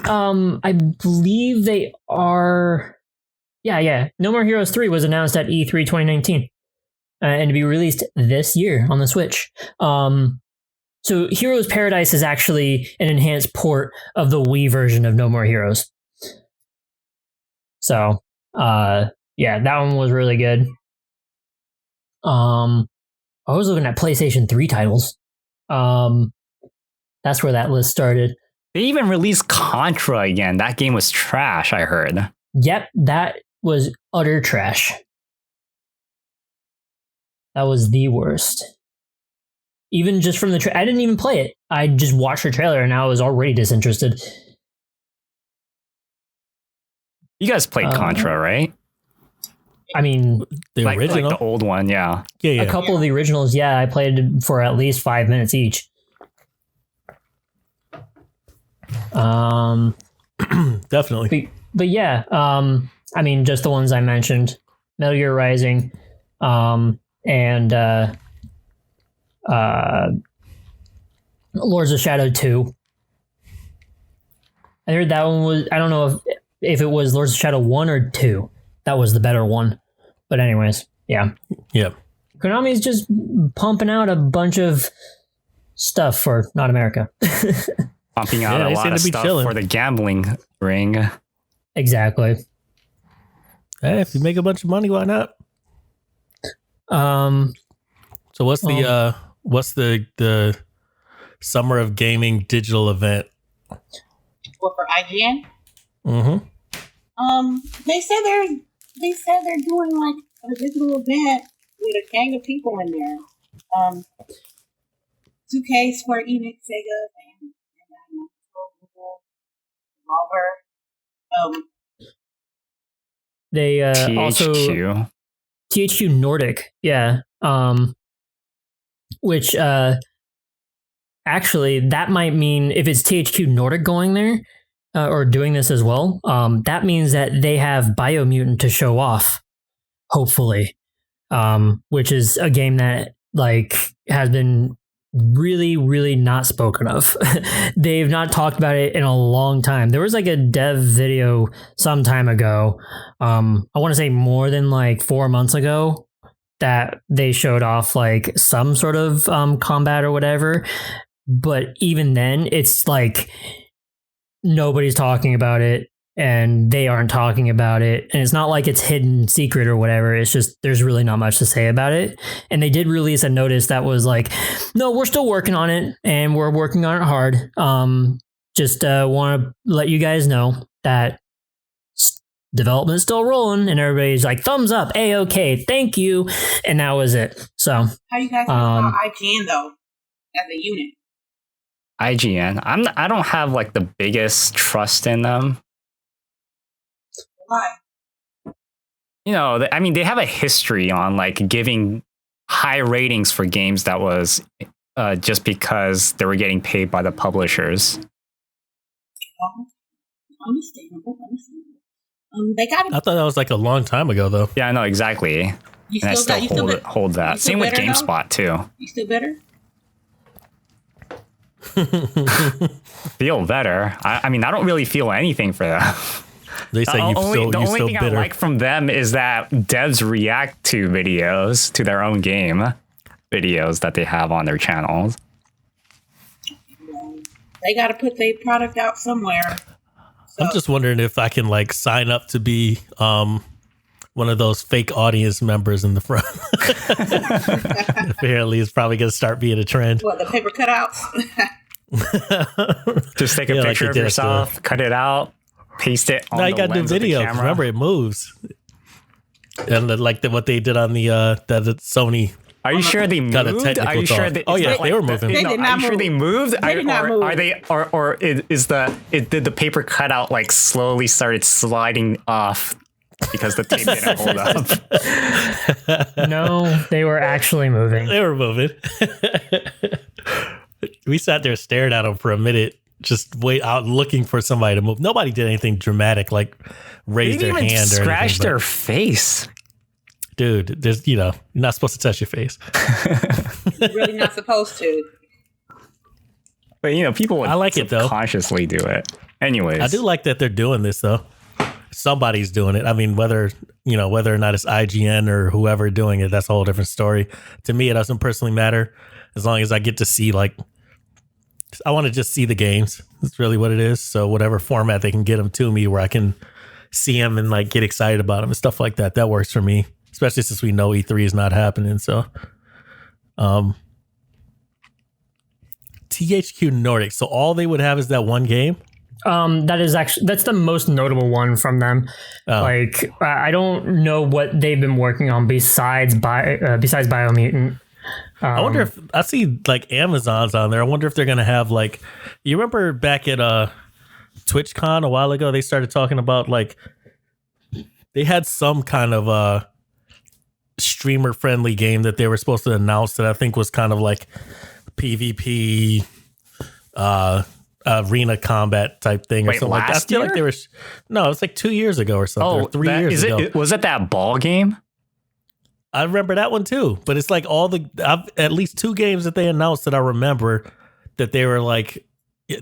I believe they are. Yeah. No More Heroes 3 was announced at E3 2019, and to be released this year on the Switch. So Heroes Paradise is actually an enhanced port of the Wii version of No More Heroes. So, yeah, that one was really good. I was looking at PlayStation 3 titles. That's where that list started. They even released Contra again. That game was trash, I heard. Yep, that was utter trash. That was the worst. Even just from the I didn't even play it. I just watched the trailer and I was already disinterested. You guys played Contra, right? I mean, the original, like the old one, yeah. A couple of the originals, yeah, I played for at least 5 minutes each. Definitely. But yeah, I mean, just the ones I mentioned: Metal Gear Rising, and Lords of Shadow 2. I heard that one was. I don't know if it was Lords of Shadow 1 or 2. That was the better one. But anyways, yeah. Yeah. Konami's just pumping out a bunch of stuff for not America. Pumping out a lot of stuff for the gambling ring. Exactly. Hey, if you make a bunch of money, why not? So what's the Summer of Gaming digital event? What, for IGN? Mm-hmm. They said they're doing like a digital event with a gang of people in there. 2K, Square Enix, Sega, and Revolver. They also THQ Nordic, yeah. Which actually that might mean if it's THQ Nordic going there or doing this as well, that means that they have Biomutant to show off, hopefully. Which is a game that like has been really, really not spoken of. They've not talked about it in a long time. There was like a dev video some time ago. I want to say more than like 4 months ago that they showed off like some sort of combat or whatever. But even then, it's like nobody's talking about it and they aren't talking about it. And it's not like it's hidden secret or whatever. It's just there's really not much to say about it. And they did release a notice that was like, no, we're still working on it and we're working on it hard. Just want to let you guys know that development's still rolling, and everybody's like, thumbs up, A-okay, thank you. And that was it. So how do you guys feel about IGN though, as a unit? IGN, I don't have like the biggest trust in them. Why? You know, I mean, they have a history on like giving high ratings for games that was just because they were getting paid by the publishers. Understandable. They got. I thought that was like a long time ago, though. Yeah, I know exactly. And I still hold that. Same with GameSpot too. You still better? Feel better. I mean, I don't really feel anything for that. They say the only thing bitter. I like from them is that devs react to videos, to their own game videos that they have on their channels. They got to put their product out somewhere. So. I'm just wondering if I can like sign up to be one of those fake audience members in the front. Apparently, it's probably going to start being a trend. What, the paper cutouts? Just take a picture of yourself, cut it out, paste it on the lens of the camera. No, you got to do video. Remember, it moves. And what they did on the Sony Are you sure they Got a moved? technical Are you sure talk. they? Oh, yeah, it's not they were moving. They No, did are not you sure move. they moved? They did not move. Are they? Or did the paper cutout like slowly started sliding off because the tape didn't hold up? No, they were actually moving. They were moving. We sat there staring at them for a minute, just wait out looking for somebody to move. Nobody did anything dramatic, like raise They their didn't even hand or scratch anything. their face. Dude, there's you're not supposed to touch your face. You're really not supposed to. But people would I like it, though. consciously do it. Anyways, I do like that they're doing this though. Somebody's doing it. I mean, whether or not it's IGN or whoever doing it, that's a whole different story. To me, it doesn't personally matter as long as I get to see I want to just see the games. That's really what it is. So whatever format they can get them to me where I can see them and like get excited about them and stuff like that, that works for me. Especially since we know E3 is not happening. So, THQ Nordic. So all they would have is that one game. That's the most notable one from them. Oh. Like, I don't know what they've been working on besides Biomutant. I wonder if I see like Amazon's on there. I wonder if they're gonna have like, you remember back at TwitchCon a while ago, they started talking about like they had some kind of streamer friendly game that they were supposed to announce that I think was kind of like PvP arena combat type thing or Wait, something like that. I last feel like year? they were no, it's like 2 years ago or something, or 3 years ago. Was it that ball game? I remember that one too, but it's like at least 2 games that they announced that I remember that they were like,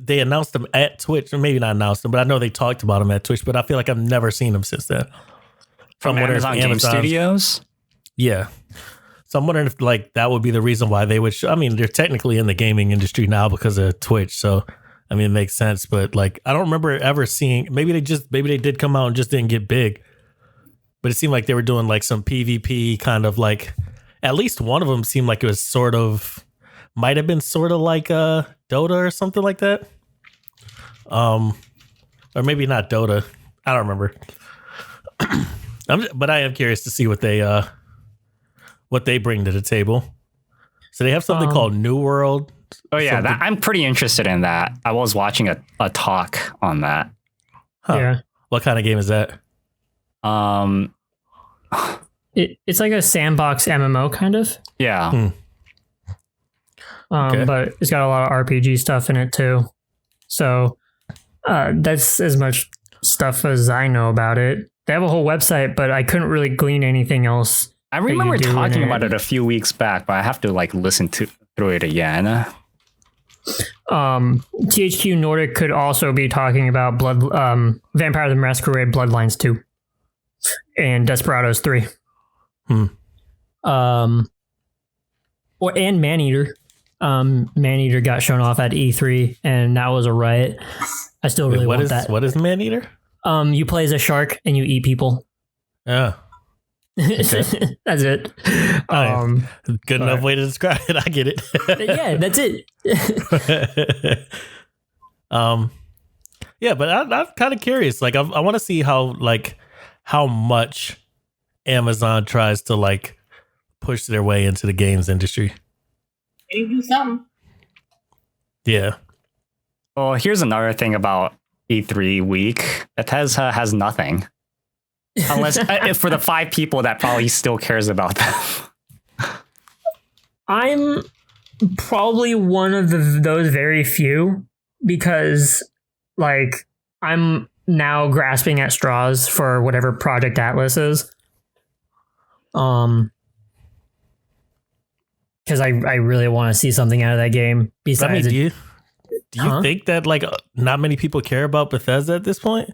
they announced them at Twitch, or maybe not announced them, but I know they talked about them at Twitch, but I feel like I've never seen them since then. From Amazon Game Studios? Yeah. So I'm wondering if like that would be the reason why they would show. I mean, they're technically in the gaming industry now because of Twitch. So, I mean, it makes sense, but like, I don't remember ever seeing, maybe they did come out and just didn't get big. But it seemed like they were doing like some PvP kind of like, at least one of them seemed like it was might have been sort of like Dota or something like that. Or maybe not Dota. I don't remember. But I am curious to see what they bring to the table. So they have something called New World. Oh yeah, I'm pretty interested in that. I was watching a talk on that. Huh. Yeah. What kind of game is that? It's like a sandbox MMO kind of. Yeah. Okay. But it's got a lot of RPG stuff in it too. So that's as much stuff as I know about it. They have a whole website, but I couldn't really glean anything else. I remember do in talking it. about it a few weeks back, but I have to like listen through it again. THQ Nordic could also be talking about Vampire the Masquerade Bloodlines 2 and Desperados 3. And Maneater. Maneater got shown off at E3 and that was a riot. I still really want that. What is Maneater? You play as a shark and you eat people. Yeah. Okay. That's it. Good enough way to describe it. I get it. Yeah, that's it. Yeah, but I'm kind of curious. Like, I want to see how much Amazon tries to like push their way into the games industry. They do something. Yeah. Well, here's another thing about E3 week. Bethesda has nothing. Unless for the 5 people that probably still cares about them. I'm probably one of those very few because, like, I'm now grasping at straws for whatever Project Atlas is. Because I really want to see something out of that game. Besides, do you think that like not many people care about Bethesda at this point?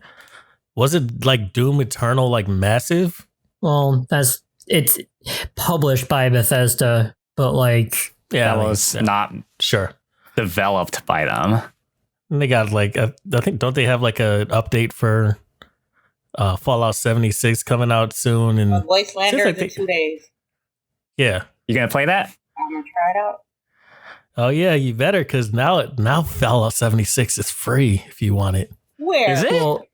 Was it like Doom Eternal like massive? well, it's published by Bethesda, but like, Yeah, That was not sure. developed by them. And they got like I think, don't they have like an update for Fallout 76 coming out soon? And Wastelander like in 2 days. yeah. You gonna play that? I'm gonna try it out. Oh yeah, you better, because now Fallout 76 is free if you want it. Where? Is it? well,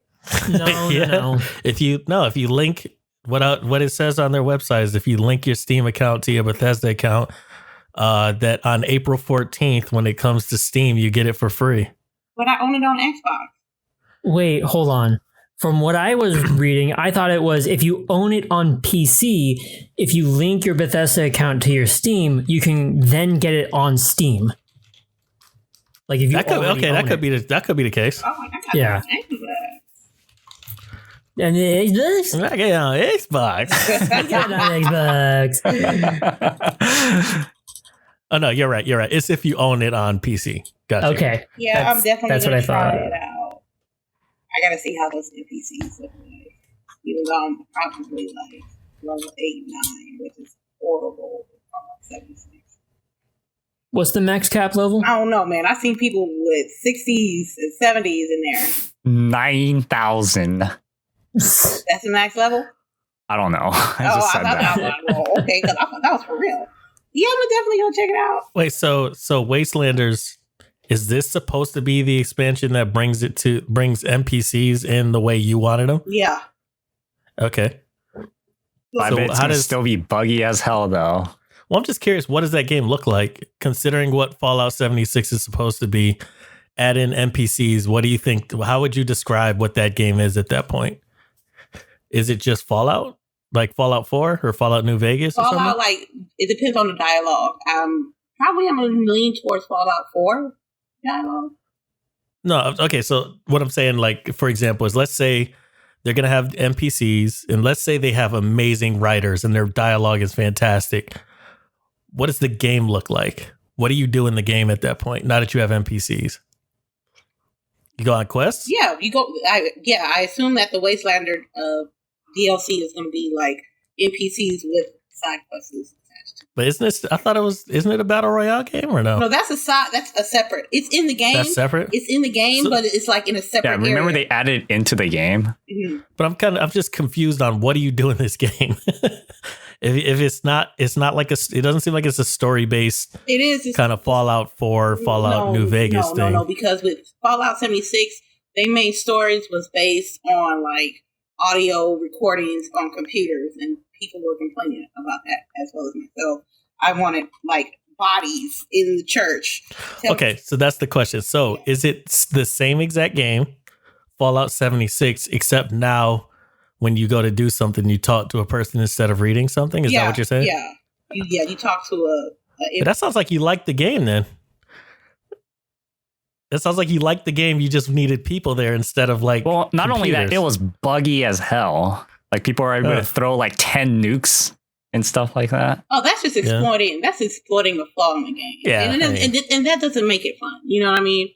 no, Yeah. no. If you link What it says on their website is if you link your Steam account to your Bethesda account, that on April 14th, when it comes to Steam, you get it for free. But I own it on Xbox. Wait, hold on. From what I was reading, I thought it was if you own it on PC, if you link your Bethesda account to your Steam, you can then get it on Steam. Like if you that could be the case. Oh, I got Yeah. And Xbox. I get it on Xbox. Get on Xbox. Oh no, you're right. It's if you own it on PC. Gotcha. Okay. Yeah, I'm definitely that's what I try thought. it out. I gotta see how those NPCs look like. Even though I'm probably like level 8, 9, which is horrible. 76. What's the max cap level? I don't know, man. I've seen people with 60s and 70s in there. 9,000. That's the max level? I don't know. I just said thought that. that was okay, because I thought that was for real. Yeah, I'm definitely gonna check it out. Wait, so Wastelanders, is this supposed to be the expansion that brings NPCs in the way you wanted them? Yeah. Okay. I bet it's going to still be buggy as hell, though. Well, I'm just curious, what does that game look like? Considering what Fallout 76 is supposed to be, add in NPCs, what do you think? How would you describe what that game is at that point? Is it just Fallout? Like Fallout 4 or Fallout New Vegas or something? Fallout, like, it depends on the dialogue. Probably I'm going to lean towards Fallout 4 dialogue. No, okay, so what I'm saying, like, for example, is let's say they're going to have NPCs, and let's say they have amazing writers and their dialogue is fantastic. What does the game look like? What do you do in the game at that point, now that you have NPCs? You go on quests? Yeah, you go. I assume that the Wastelander DLC is going to be like NPCs with side quests attached. But isn't it a battle royale game or no? No, that's a separate. It's in the game. That's separate? It's in the game, but it's like in a separate. Yeah, remember area. they added into the game? Mm-hmm. But I'm just confused on what do you do in this game? If it's not like it doesn't seem like it's a story based. It is kind of Fallout 4, Fallout New Vegas thing. No, because with Fallout 76, their main stories was based on like audio recordings on computers, and people were complaining about that as well as myself. I wanted like bodies in the church. Okay, so that's the question. So is it the same exact game, Fallout 76, except now when you go to do something, you talk to a person instead of reading something? Is that what you're saying? Yeah. You talk to But that sounds like you like the game then. That sounds like you liked the game. You just needed people there instead of like. Well, not only that, computers. it was buggy as hell. Like people were able to throw like 10 nukes and stuff like that. Oh, that's just exploiting. Yeah. That's exploiting the flaw in the game. Yeah, and that doesn't make it fun. You know what I mean?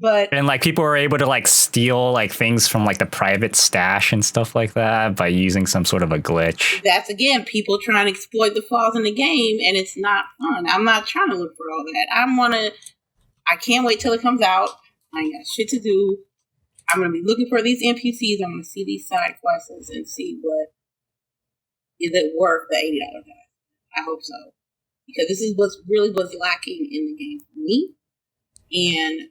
But and like people were able to like steal like things from like the private stash and stuff like that by using some sort of a glitch. That's again people trying to exploit the flaws in the game, and it's not fun. I'm not trying to look for all that. I can't wait till it comes out. I ain't got shit to do. I'm gonna be looking for these NPCs. I'm gonna see these side quests and see what is it worth the $80. I hope so, because this is what's really was lacking in the game for me. And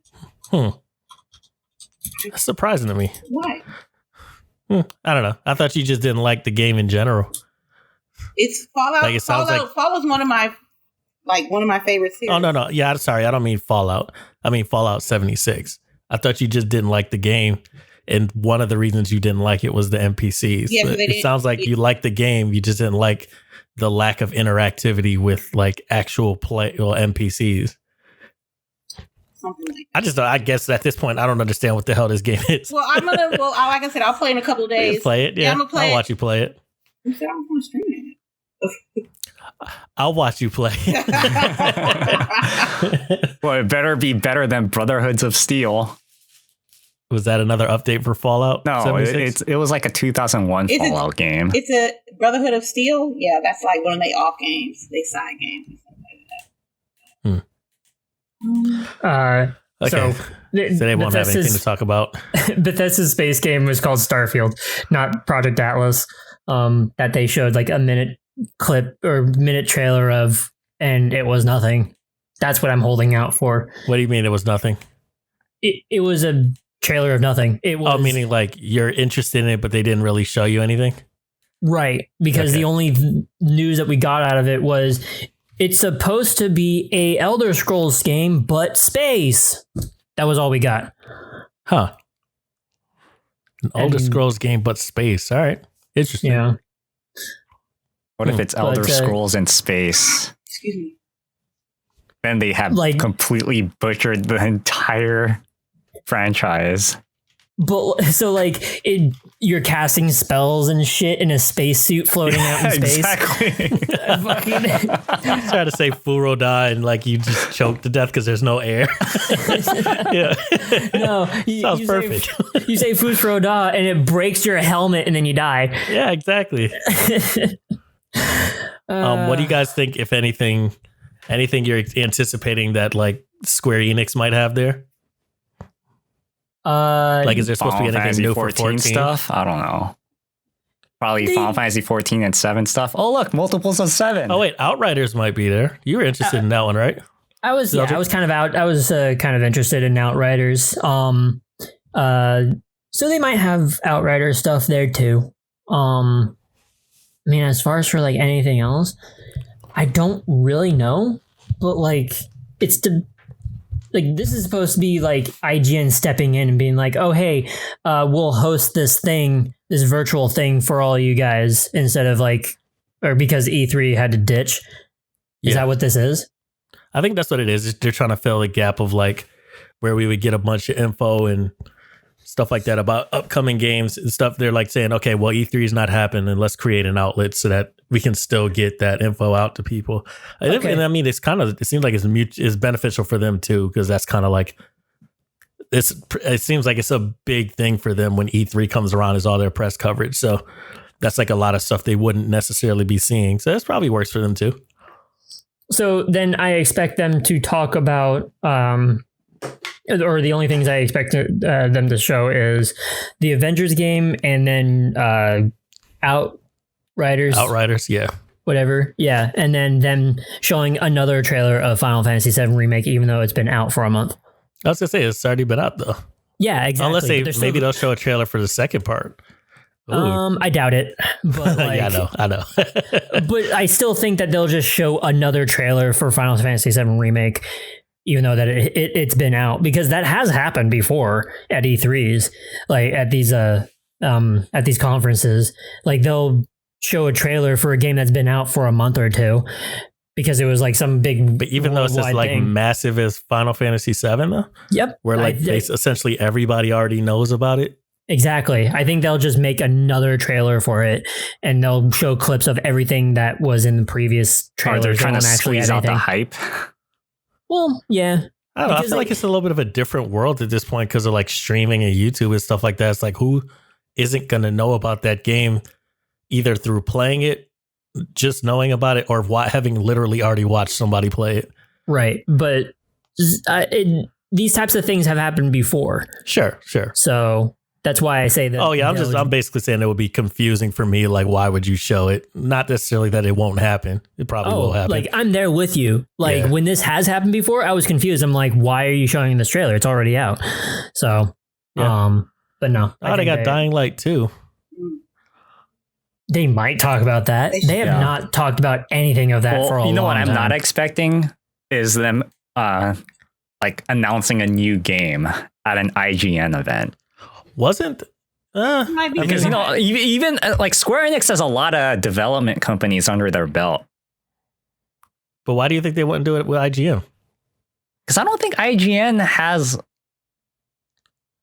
that's surprising to me. why? I don't know. I thought you just didn't like the game in general. It's Fallout. Like, it sounds Fallout's one of my favorite series. Oh no. Yeah, I'm sorry. I don't mean Fallout. I mean Fallout 76. I thought you just didn't like the game, and one of the reasons you didn't like it was the NPCs. Yeah, but it sounds like you liked the game. You just didn't like the lack of interactivity with like actual play or NPCs. Something like that. I guess at this point, I don't understand what the hell this game is. Well, like I said, I'll play in a couple of days. Play it. Yeah, I'm gonna play I'll watch you play it. You said I'm going to stream it. I'll watch you play. Well, it better be better than Brotherhoods of Steel. Was that another update for Fallout? No, 76? it was like a 2001 Fallout game. It's a Brotherhood of Steel. Yeah, that's like one of their off games, they side games and stuff like that. Okay. So they won't have anything to talk about. Bethesda's space game was called Starfield, not Project Atlas. That they showed like a minute clip or minute trailer of, and it was nothing. That's what I'm holding out for. What do you mean it was nothing? It was a trailer of nothing. It was. Oh, meaning like you're interested in it, but they didn't really show you anything? Right, because Okay. the only news that we got out of it was it's supposed to be a Elder Scrolls game, but space. That was all we got. Huh. An Elder And- Scrolls game, but space. All right. Interesting. Yeah. What if it's Elder But, Scrolls in space? Excuse me. Then they have Like- completely butchered the entire franchise. But so like you're casting spells and shit in a spacesuit floating out in space. Exactly. Fucking- Try to say Furo die and like you just choke to death because there's no air. Yeah. No, Sounds perfect. Say, you say Fusro Da and it breaks your helmet and then you die. Yeah, exactly. What do you guys think, if anything you're anticipating that like Square Enix might have there? Like, is there supposed to be Final anything Fantasy new for 14 stuff? I don't know. Probably They- Final Fantasy 14 and 7 stuff. Oh, look, multiples of 7. Oh wait, Outriders might be there. You were interested in that one, right? I was Zeldrick? I was kind of out. I was kind of interested in Outriders. So they might have Outrider stuff there too. I mean, as far as for like anything else, I don't really know. But like, it's like this is supposed to be like IGN stepping in and being like, "Oh hey, we'll host this thing, this virtual thing for all you guys," instead of like, or because E3 had to ditch. Is Yeah. that what this is? I think that's what it is. They're trying to fill the gap of like where we would get a bunch of info and stuff like that about upcoming games and stuff. They're like saying, okay, well, E3 is not happening, and let's create an outlet so that we can still get that info out to people. Okay. And I mean, it seems like it's beneficial for them too, because that's kind of like it seems like it's a big thing for them when E3 comes around, is all their press coverage. So that's like a lot of stuff they wouldn't necessarily be seeing. So this probably works for them too. So then I expect them to talk about, or the only things I expect them to show is the Avengers game and then Outriders, Yeah. whatever. Yeah. And then them showing another trailer of Final Fantasy VII Remake, even though it's been out for a month. I was gonna say it's already been out though. Yeah, exactly. Unless But they're still- maybe they'll show a trailer for the second part. Ooh. I doubt it. But like, Yeah, I know. but I still think that they'll just show another trailer for Final Fantasy VII Remake, even though that it's been out, because that has happened before at E3s, like at these conferences. Like they'll show a trailer for a game that's been out for a month or two because it was like some big. But even though it's just like thing. massive as Final Fantasy VII, though, Yep, where like essentially everybody already knows about it. exactly. I think they'll just make another trailer for it, and they'll show clips of everything that was in the previous Or trailer. they're trying to squeeze out the hype. Well, yeah. I don't know. I Because, feel like- like it's a little bit of a different world at this point because of like streaming and YouTube and stuff like that. It's like, who isn't going to know about that game either through playing it, just knowing about it, or having literally already watched somebody play it? Right. But these types of things have happened before. Sure. So that's why I say that. Oh yeah, I'm basically saying it would be confusing for me. Like, why would you show it? Not necessarily that it won't happen. It probably will happen. Like I'm there with you. Like Yeah. when this has happened before, I was confused. I'm like, why are you showing this trailer? It's already out. So, Yeah. but no. I Oh, they think got Dying Light too. They might talk about that. They have Yeah. not talked about anything of that for a long time. You know what I'm not expecting is them like announcing a new game at an IGN event. Wasn't? Might be Because, good. even like Square Enix has a lot of development companies under their belt. But why do you think they wouldn't do it with IGN? Because I don't think IGN has.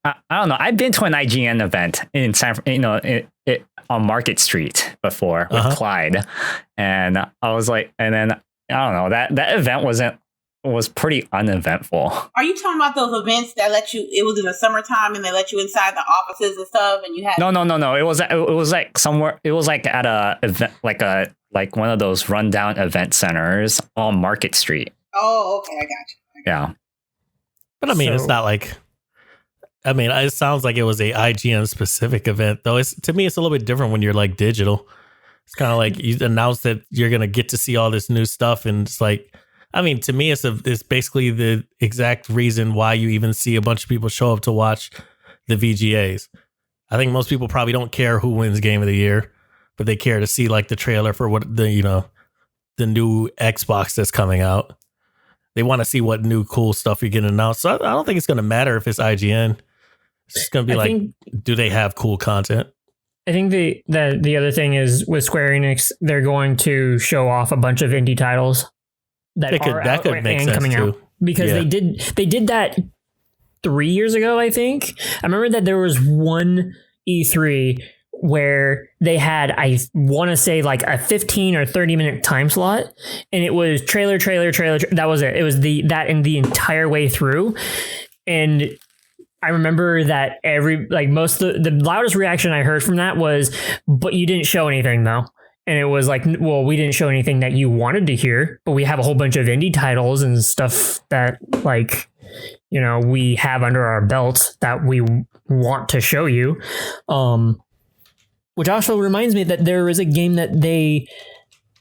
I don't know. I've been to an IGN event in on Market Street before with Uh-huh. Clyde, and I was like, and then I don't know, that event was pretty uneventful. Are you talking about those events that let you? It was in the summertime and they let you inside the offices and stuff, and you had No. It was like somewhere. It was like at a event, like one of those rundown event centers on Market Street. Oh, okay, I got you. Yeah. But I mean, it's So- not like. I mean, it sounds like it was a IGN specific event, though. To me, it's a little bit different when you're like digital. It's kind of like you announce that you're gonna get to see all this new stuff, and it's like, I mean, to me, it's basically the exact reason why you even see a bunch of people show up to watch the VGAs. I think most people probably don't care who wins Game of the Year. but they care to see like the trailer for what the new Xbox that's coming out. They want to see what new cool stuff you're getting announced. So I don't think it's going to matter if it's IGN. It's just going to be do they have cool content? I think the other thing is with Square Enix, they're going to show off a bunch of indie titles that could make sense coming out, because they did that 3 years ago. I think I remember that there was one E3 where they had, I want to say, like a 15 or 30-minute time slot, and it was trailer. That was it. It was that in the entire way through. And I remember that most of the loudest reaction I heard from that was, "But you didn't show anything though." And it was like, well, we didn't show anything that you wanted to hear, but we have a whole bunch of indie titles and stuff that we have under our belt that we want to show you. Which also reminds me that there is a game that they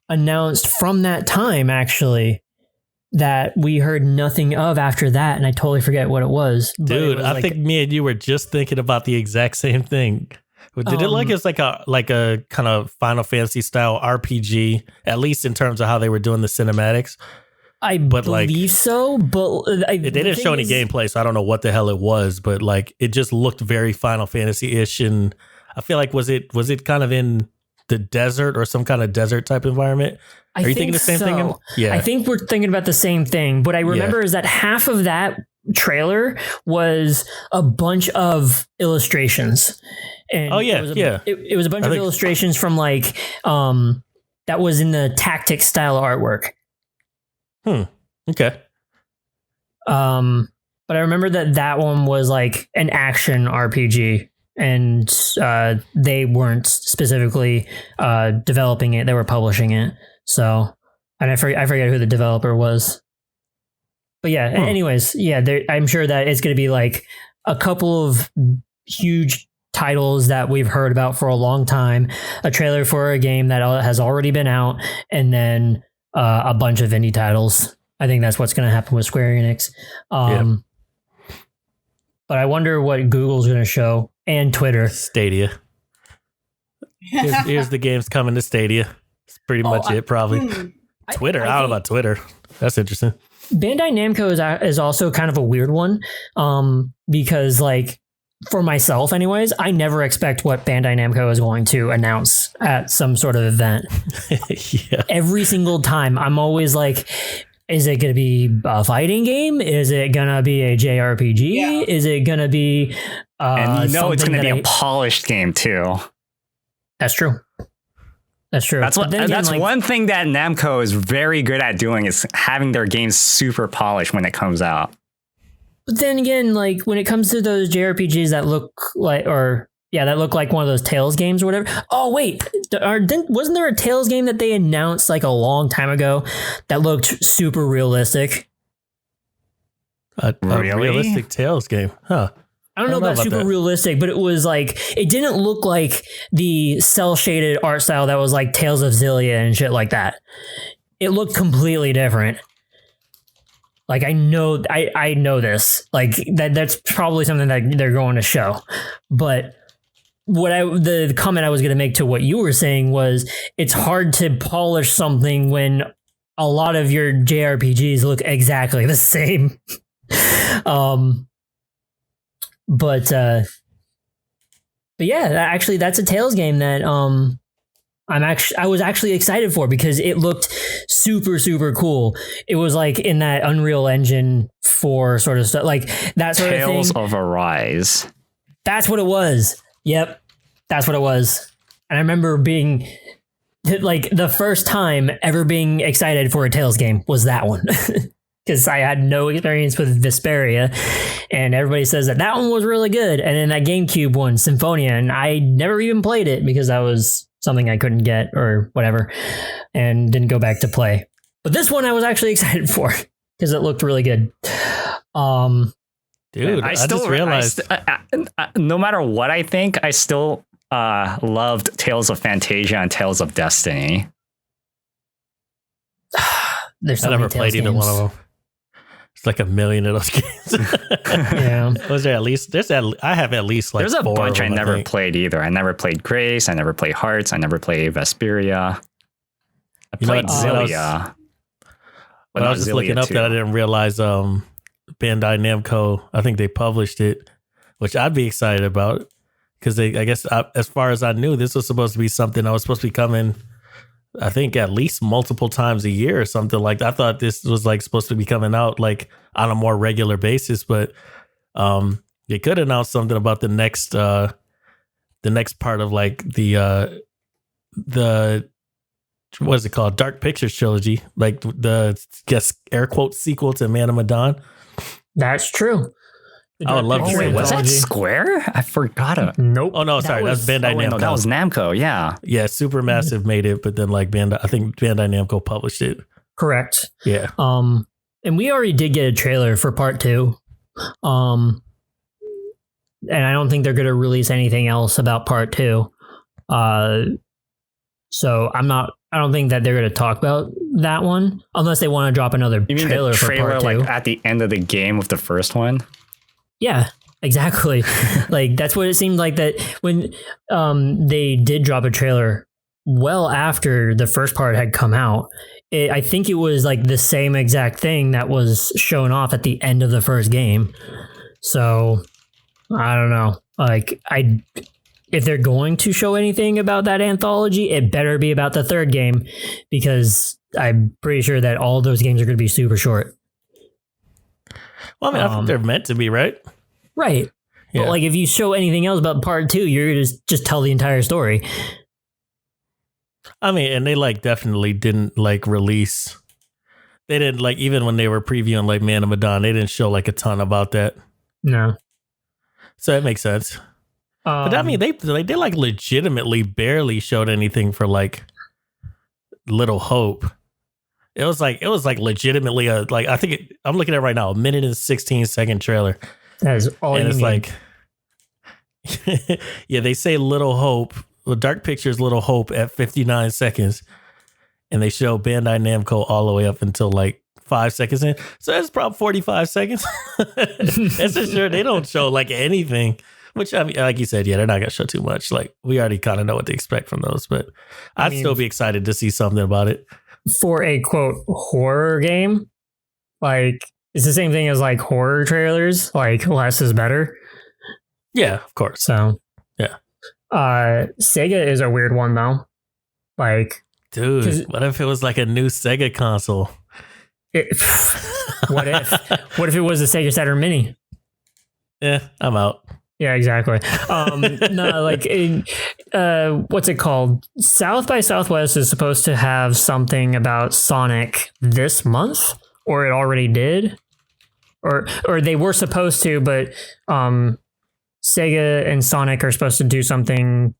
announced from that time, actually, that we heard nothing of after that, and I totally forget what it was. Dude, I think me and you were just thinking about the exact same thing. Did it it's like a kind of Final Fantasy style RPG, at least in terms of how they were doing the cinematics? I believe so, but they didn't show any gameplay, so I don't know what the hell it was, but like it just looked very Final Fantasy-ish, and I feel like was it kind of in the desert or some kind of desert type environment? Are you thinking the same thing? Yeah, I think we're thinking about the same thing. What I remember is that half of that trailer was a bunch of illustrations. And it was a bunch of illustrations from that was in the tactics style artwork. Okay. But I remember that one was like an action RPG. And they weren't specifically developing it; they were publishing it. So, and I forget who the developer was. But yeah, anyways, I'm sure that it's going to be like a couple of huge titles that we've heard about for a long time, a trailer for a game that has already been out, and then a bunch of indie titles. I think that's what's going to happen with Square Enix. But I wonder what Google's going to show. And Twitter. Stadia. Here's the games coming to Stadia. It's pretty much it, probably. Twitter. I don't know about Twitter. That's interesting. Bandai Namco is also kind of a weird one, because for myself anyways, I never expect what Bandai Namco is going to announce at some sort of event. Every single time, I'm always like, is it going to be a fighting game? Is it going to be a JRPG? Yeah. Is it going to be... and it's going to be a polished game, too. That's true. That's one thing that Namco is very good at doing, is having their games super polished when it comes out. But then again, when it comes to those JRPGs that look like one of those Tales games or whatever. Oh, wait. Wasn't there a Tales game that they announced a long time ago that looked super realistic? A realistic Tales game? Huh. I don't know about super realistic, but it was it didn't look like the cell shaded art style that was Tales of Xillia and shit like that. It looked completely different. I know this. That's probably something that they're going to show. But the comment I was going to make to what you were saying was, it's hard to polish something when a lot of your JRPGs look exactly the same. But yeah, actually, that's a Tales game that I was actually excited for, because it looked super, super cool. It was in that Unreal Engine 4 sort of stuff, that sort of thing. Tales of Arise. That's what it was. Yep, that's what it was. And I remember being the first time ever being excited for a Tales game was that one. Because I had no experience with Vesperia, and everybody says that one was really good. And then that GameCube one, Symphonia, and I never even played it because that was something I couldn't get or whatever, and didn't go back to play. But this one I was actually excited for because it looked really good. Dude, I just realized, no matter what I think, I still loved Tales of Fantasia and Tales of Destiny. There's so I never played either one of them. It's like a million of those games. Yeah. Was there at least? I have at least like There's a 4 bunch of I them, never think. played either. I never played Grace. I never played Hearts. I never played Vesperia. I You know played what, Zillia. But I was just looking up that I didn't realize Bandai Namco, I think they published it, which I'd be excited about because as far as I knew, this was supposed to be something that was supposed to be coming, I think at least multiple times a year or something like that. I thought this was like supposed to be coming out like on a more regular basis, but they could announce something about the next part of like the what is it called? Dark Pictures trilogy, like the air quote sequel to Man of Medan. That's true. I would love to see was that anthology. Square? I forgot it. Nope. Oh no, sorry, that's Bandai Namco. No, that was Namco. Yeah. Yeah, Supermassive made it, but then like I think Bandai Namco published it. Correct. Yeah. And we already did get a trailer for part 2. And I don't think they're going to release anything else about part 2. So I don't think that they're going to talk about that one unless they want to drop another You mean trailer the for trailer part 2. like at the end of the game of the first one? Yeah, exactly. Like that's what it seemed like that when they did drop a trailer well after the first part had come out. I think it was like the same exact thing that was shown off at the end of the first game. So I don't know. Like if they're going to show anything about that anthology, it better be about the third game because I'm pretty sure that all those games are going to be super short. Well, I mean, I think they're meant to be, right? Right. Yeah. But like if you show anything else about part 2, you're going to just tell the entire story. I mean, and they like definitely didn't like release. They didn't like even when they were previewing like Man of Medan, they didn't show like a ton about that. No. So that makes sense. But I mean, they like legitimately barely showed anything for like Little Hope. It was like legitimately I think I'm looking at it right now, 1:16 trailer. That is all And you it's need. like, yeah, they say Little Hope, well, Dark Pictures Little Hope at 59 seconds. And they show Bandai Namco all the way up until like 5 seconds in. So that's probably 45 seconds. That's for sure. They don't show like anything, which I mean, like you said, yeah, they're not going to show too much. Like we already kind of know what to expect from those, but I'd still be excited to see something about it. For a quote horror game, like it's the same thing as like horror trailers, like less is better. Yeah, of course. So yeah. Sega is a weird one though. Like, dude, what if it was like a new Sega console? What if it was a Sega Saturn Mini? Yeah, I'm out. Yeah, exactly. No, like, what's it called? South by Southwest is supposed to have something about Sonic this month, or it already did, or they were supposed to, but Sega and Sonic are supposed to do something.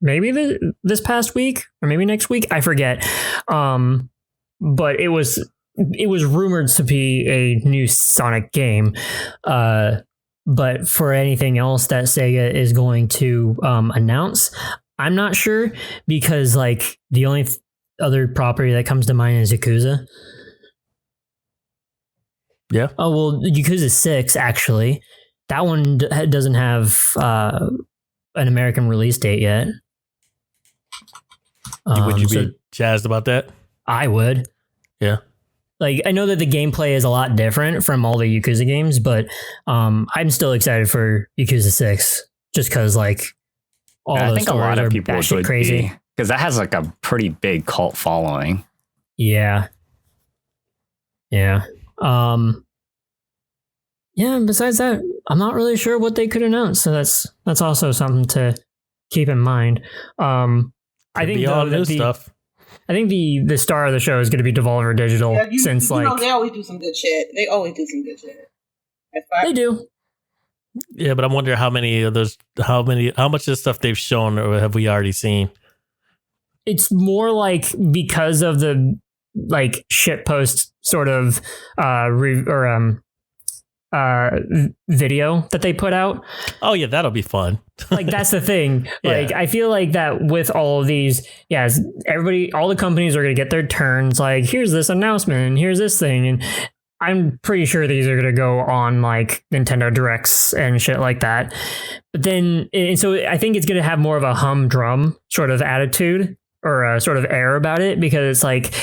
Maybe this past week, or maybe next week, I forget. But it was rumored to be a new Sonic game. But for anything else that Sega is going to announce, I'm not sure because like the only other property that comes to mind is Yakuza. Yeah. Oh, well, Yakuza 6, actually. That one doesn't have an American release date yet. Would you be jazzed about that? I would. Yeah. Like, I know that the gameplay is a lot different from all the Yakuza games, but I'm still excited for Yakuza 6 just because, like, all I those think a stories lot of are people batshit would crazy. because that has like a pretty big cult following. Yeah. Yeah. Yeah, and besides that, I'm not really sure what they could announce, so that's also something to keep in mind. I think all new stuff. I think the star of the show is going to be Devolver Digital, since like they always do some good shit. They always do some good shit. They do. Yeah, but I'm wondering how much of the stuff they've shown or have we already seen? It's more like because of the like shitpost sort of video that they put out. Oh yeah, that'll be fun. Like that's the thing. Like I feel like that with all of these, yes, everybody, all the companies are going to get their turns. Like here's this announcement and here's this thing, and I'm pretty sure these are going to go on like Nintendo Directs and shit like that. But then, and so I think it's going to have more of a humdrum sort of attitude or a sort of air about it, because it's like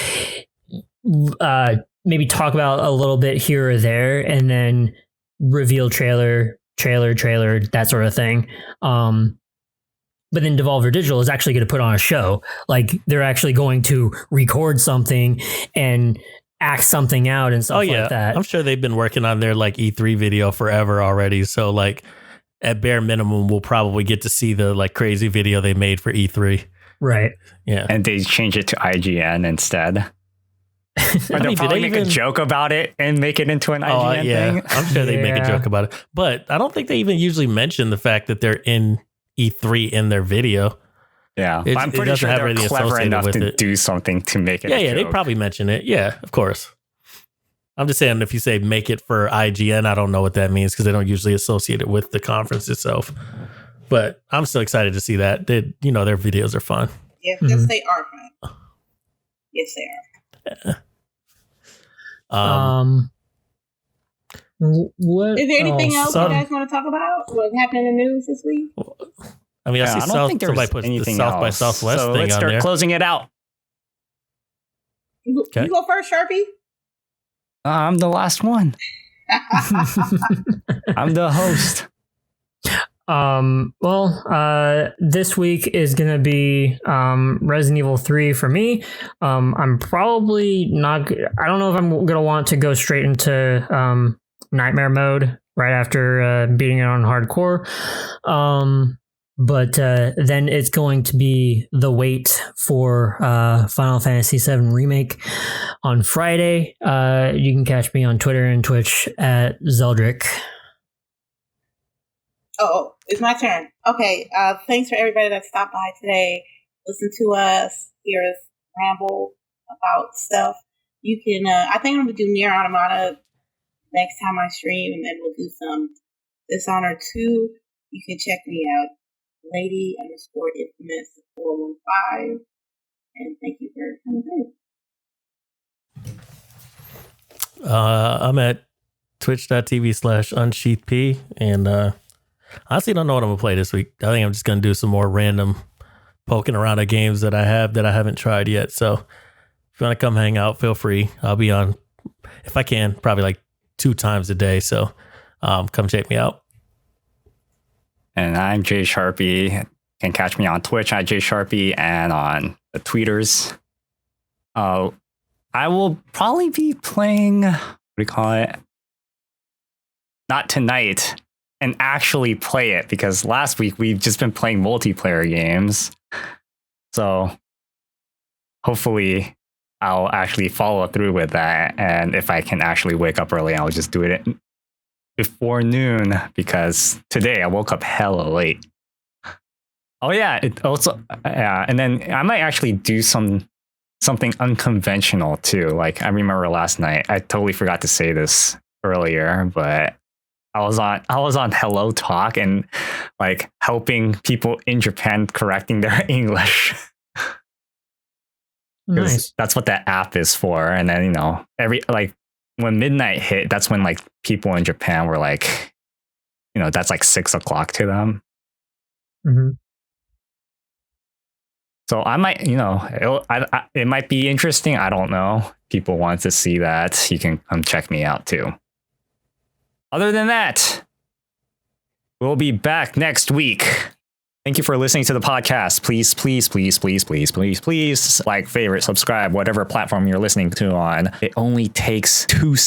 maybe talk about a little bit here or there and then reveal trailer, that sort of thing. But then Devolver Digital is actually going to put on a show. Like they're actually going to record something and act something out and stuff like that. I'm sure they've been working on their like E3 video forever already. So like at bare minimum, we'll probably get to see the like crazy video they made for E3. Right. Yeah. And they change it to IGN instead. Or they'll probably make a joke about it and make it into an IGN thing. I'm sure they make a joke about it. But I don't think they even usually mention the fact that they're in E3 in their video. Yeah, I'm pretty sure they're clever enough to do something to make it. Yeah, they probably mention it. Yeah, of course. I'm just saying, if you say make it for IGN, I don't know what that means because they don't usually associate it with the conference itself. But I'm still excited to see that. Their videos are fun. Yes, they are fun. Yes, they are. What is there anything else you guys want to talk about? What happened in the news this week? I mean, I see somebody put the South by Southwest thing on there. Let's start closing it out. You go first, Sharpie. I'm the last one. I'm the host. This week is gonna be Resident Evil 3 for me. I'm probably not. I don't know if I'm gonna want to go straight into Nightmare mode right after beating it on hardcore. But then it's going to be the wait for Final Fantasy VII Remake on Friday. You can catch me on Twitter and Twitch at Zeldrick. Oh, it's my turn. Okay, thanks for everybody that stopped by today. Listen to us, hear us ramble about stuff. You can, I think I'm going to do Nier Automata next time I stream, and then we'll do some Dishonored 2. You can check me out, LadyInfamous 415. And thank you for coming through. I'm at twitch.tv/unsheathedp, and honestly don't know what I'm gonna play this week. I think I'm just gonna do some more random poking around at games that I haven't tried yet. So if you want to come hang out, feel free. I'll be on, if I can, probably like 2 times a day. So come check me out. And I'm JSharpie. You can catch me on Twitch at JSharpie and on the tweeters. I will probably be playing, what do you call it? Not tonight, and actually play it, because last week we've just been playing multiplayer games. So hopefully I'll actually follow through with that. And if I can actually wake up early, I'll just do it before noon, because today I woke up hella late. Oh yeah, and then I might actually do something unconventional too. Like I remember last night, I totally forgot to say this earlier, but I was on Hello Talk and like helping people in Japan correcting their English. Nice. That's what that app is for. And then, when midnight hit, that's when like people in Japan were like, that's like 6 o'clock to them. Mm-hmm. So I might, it might be interesting. I don't know. People want to see that. You can come check me out too. Other than that, we'll be back next week. Thank you for listening to the podcast. Please, please, please, please, please, please, please like, favorite, subscribe, whatever platform you're listening to on. It only takes 2 seconds.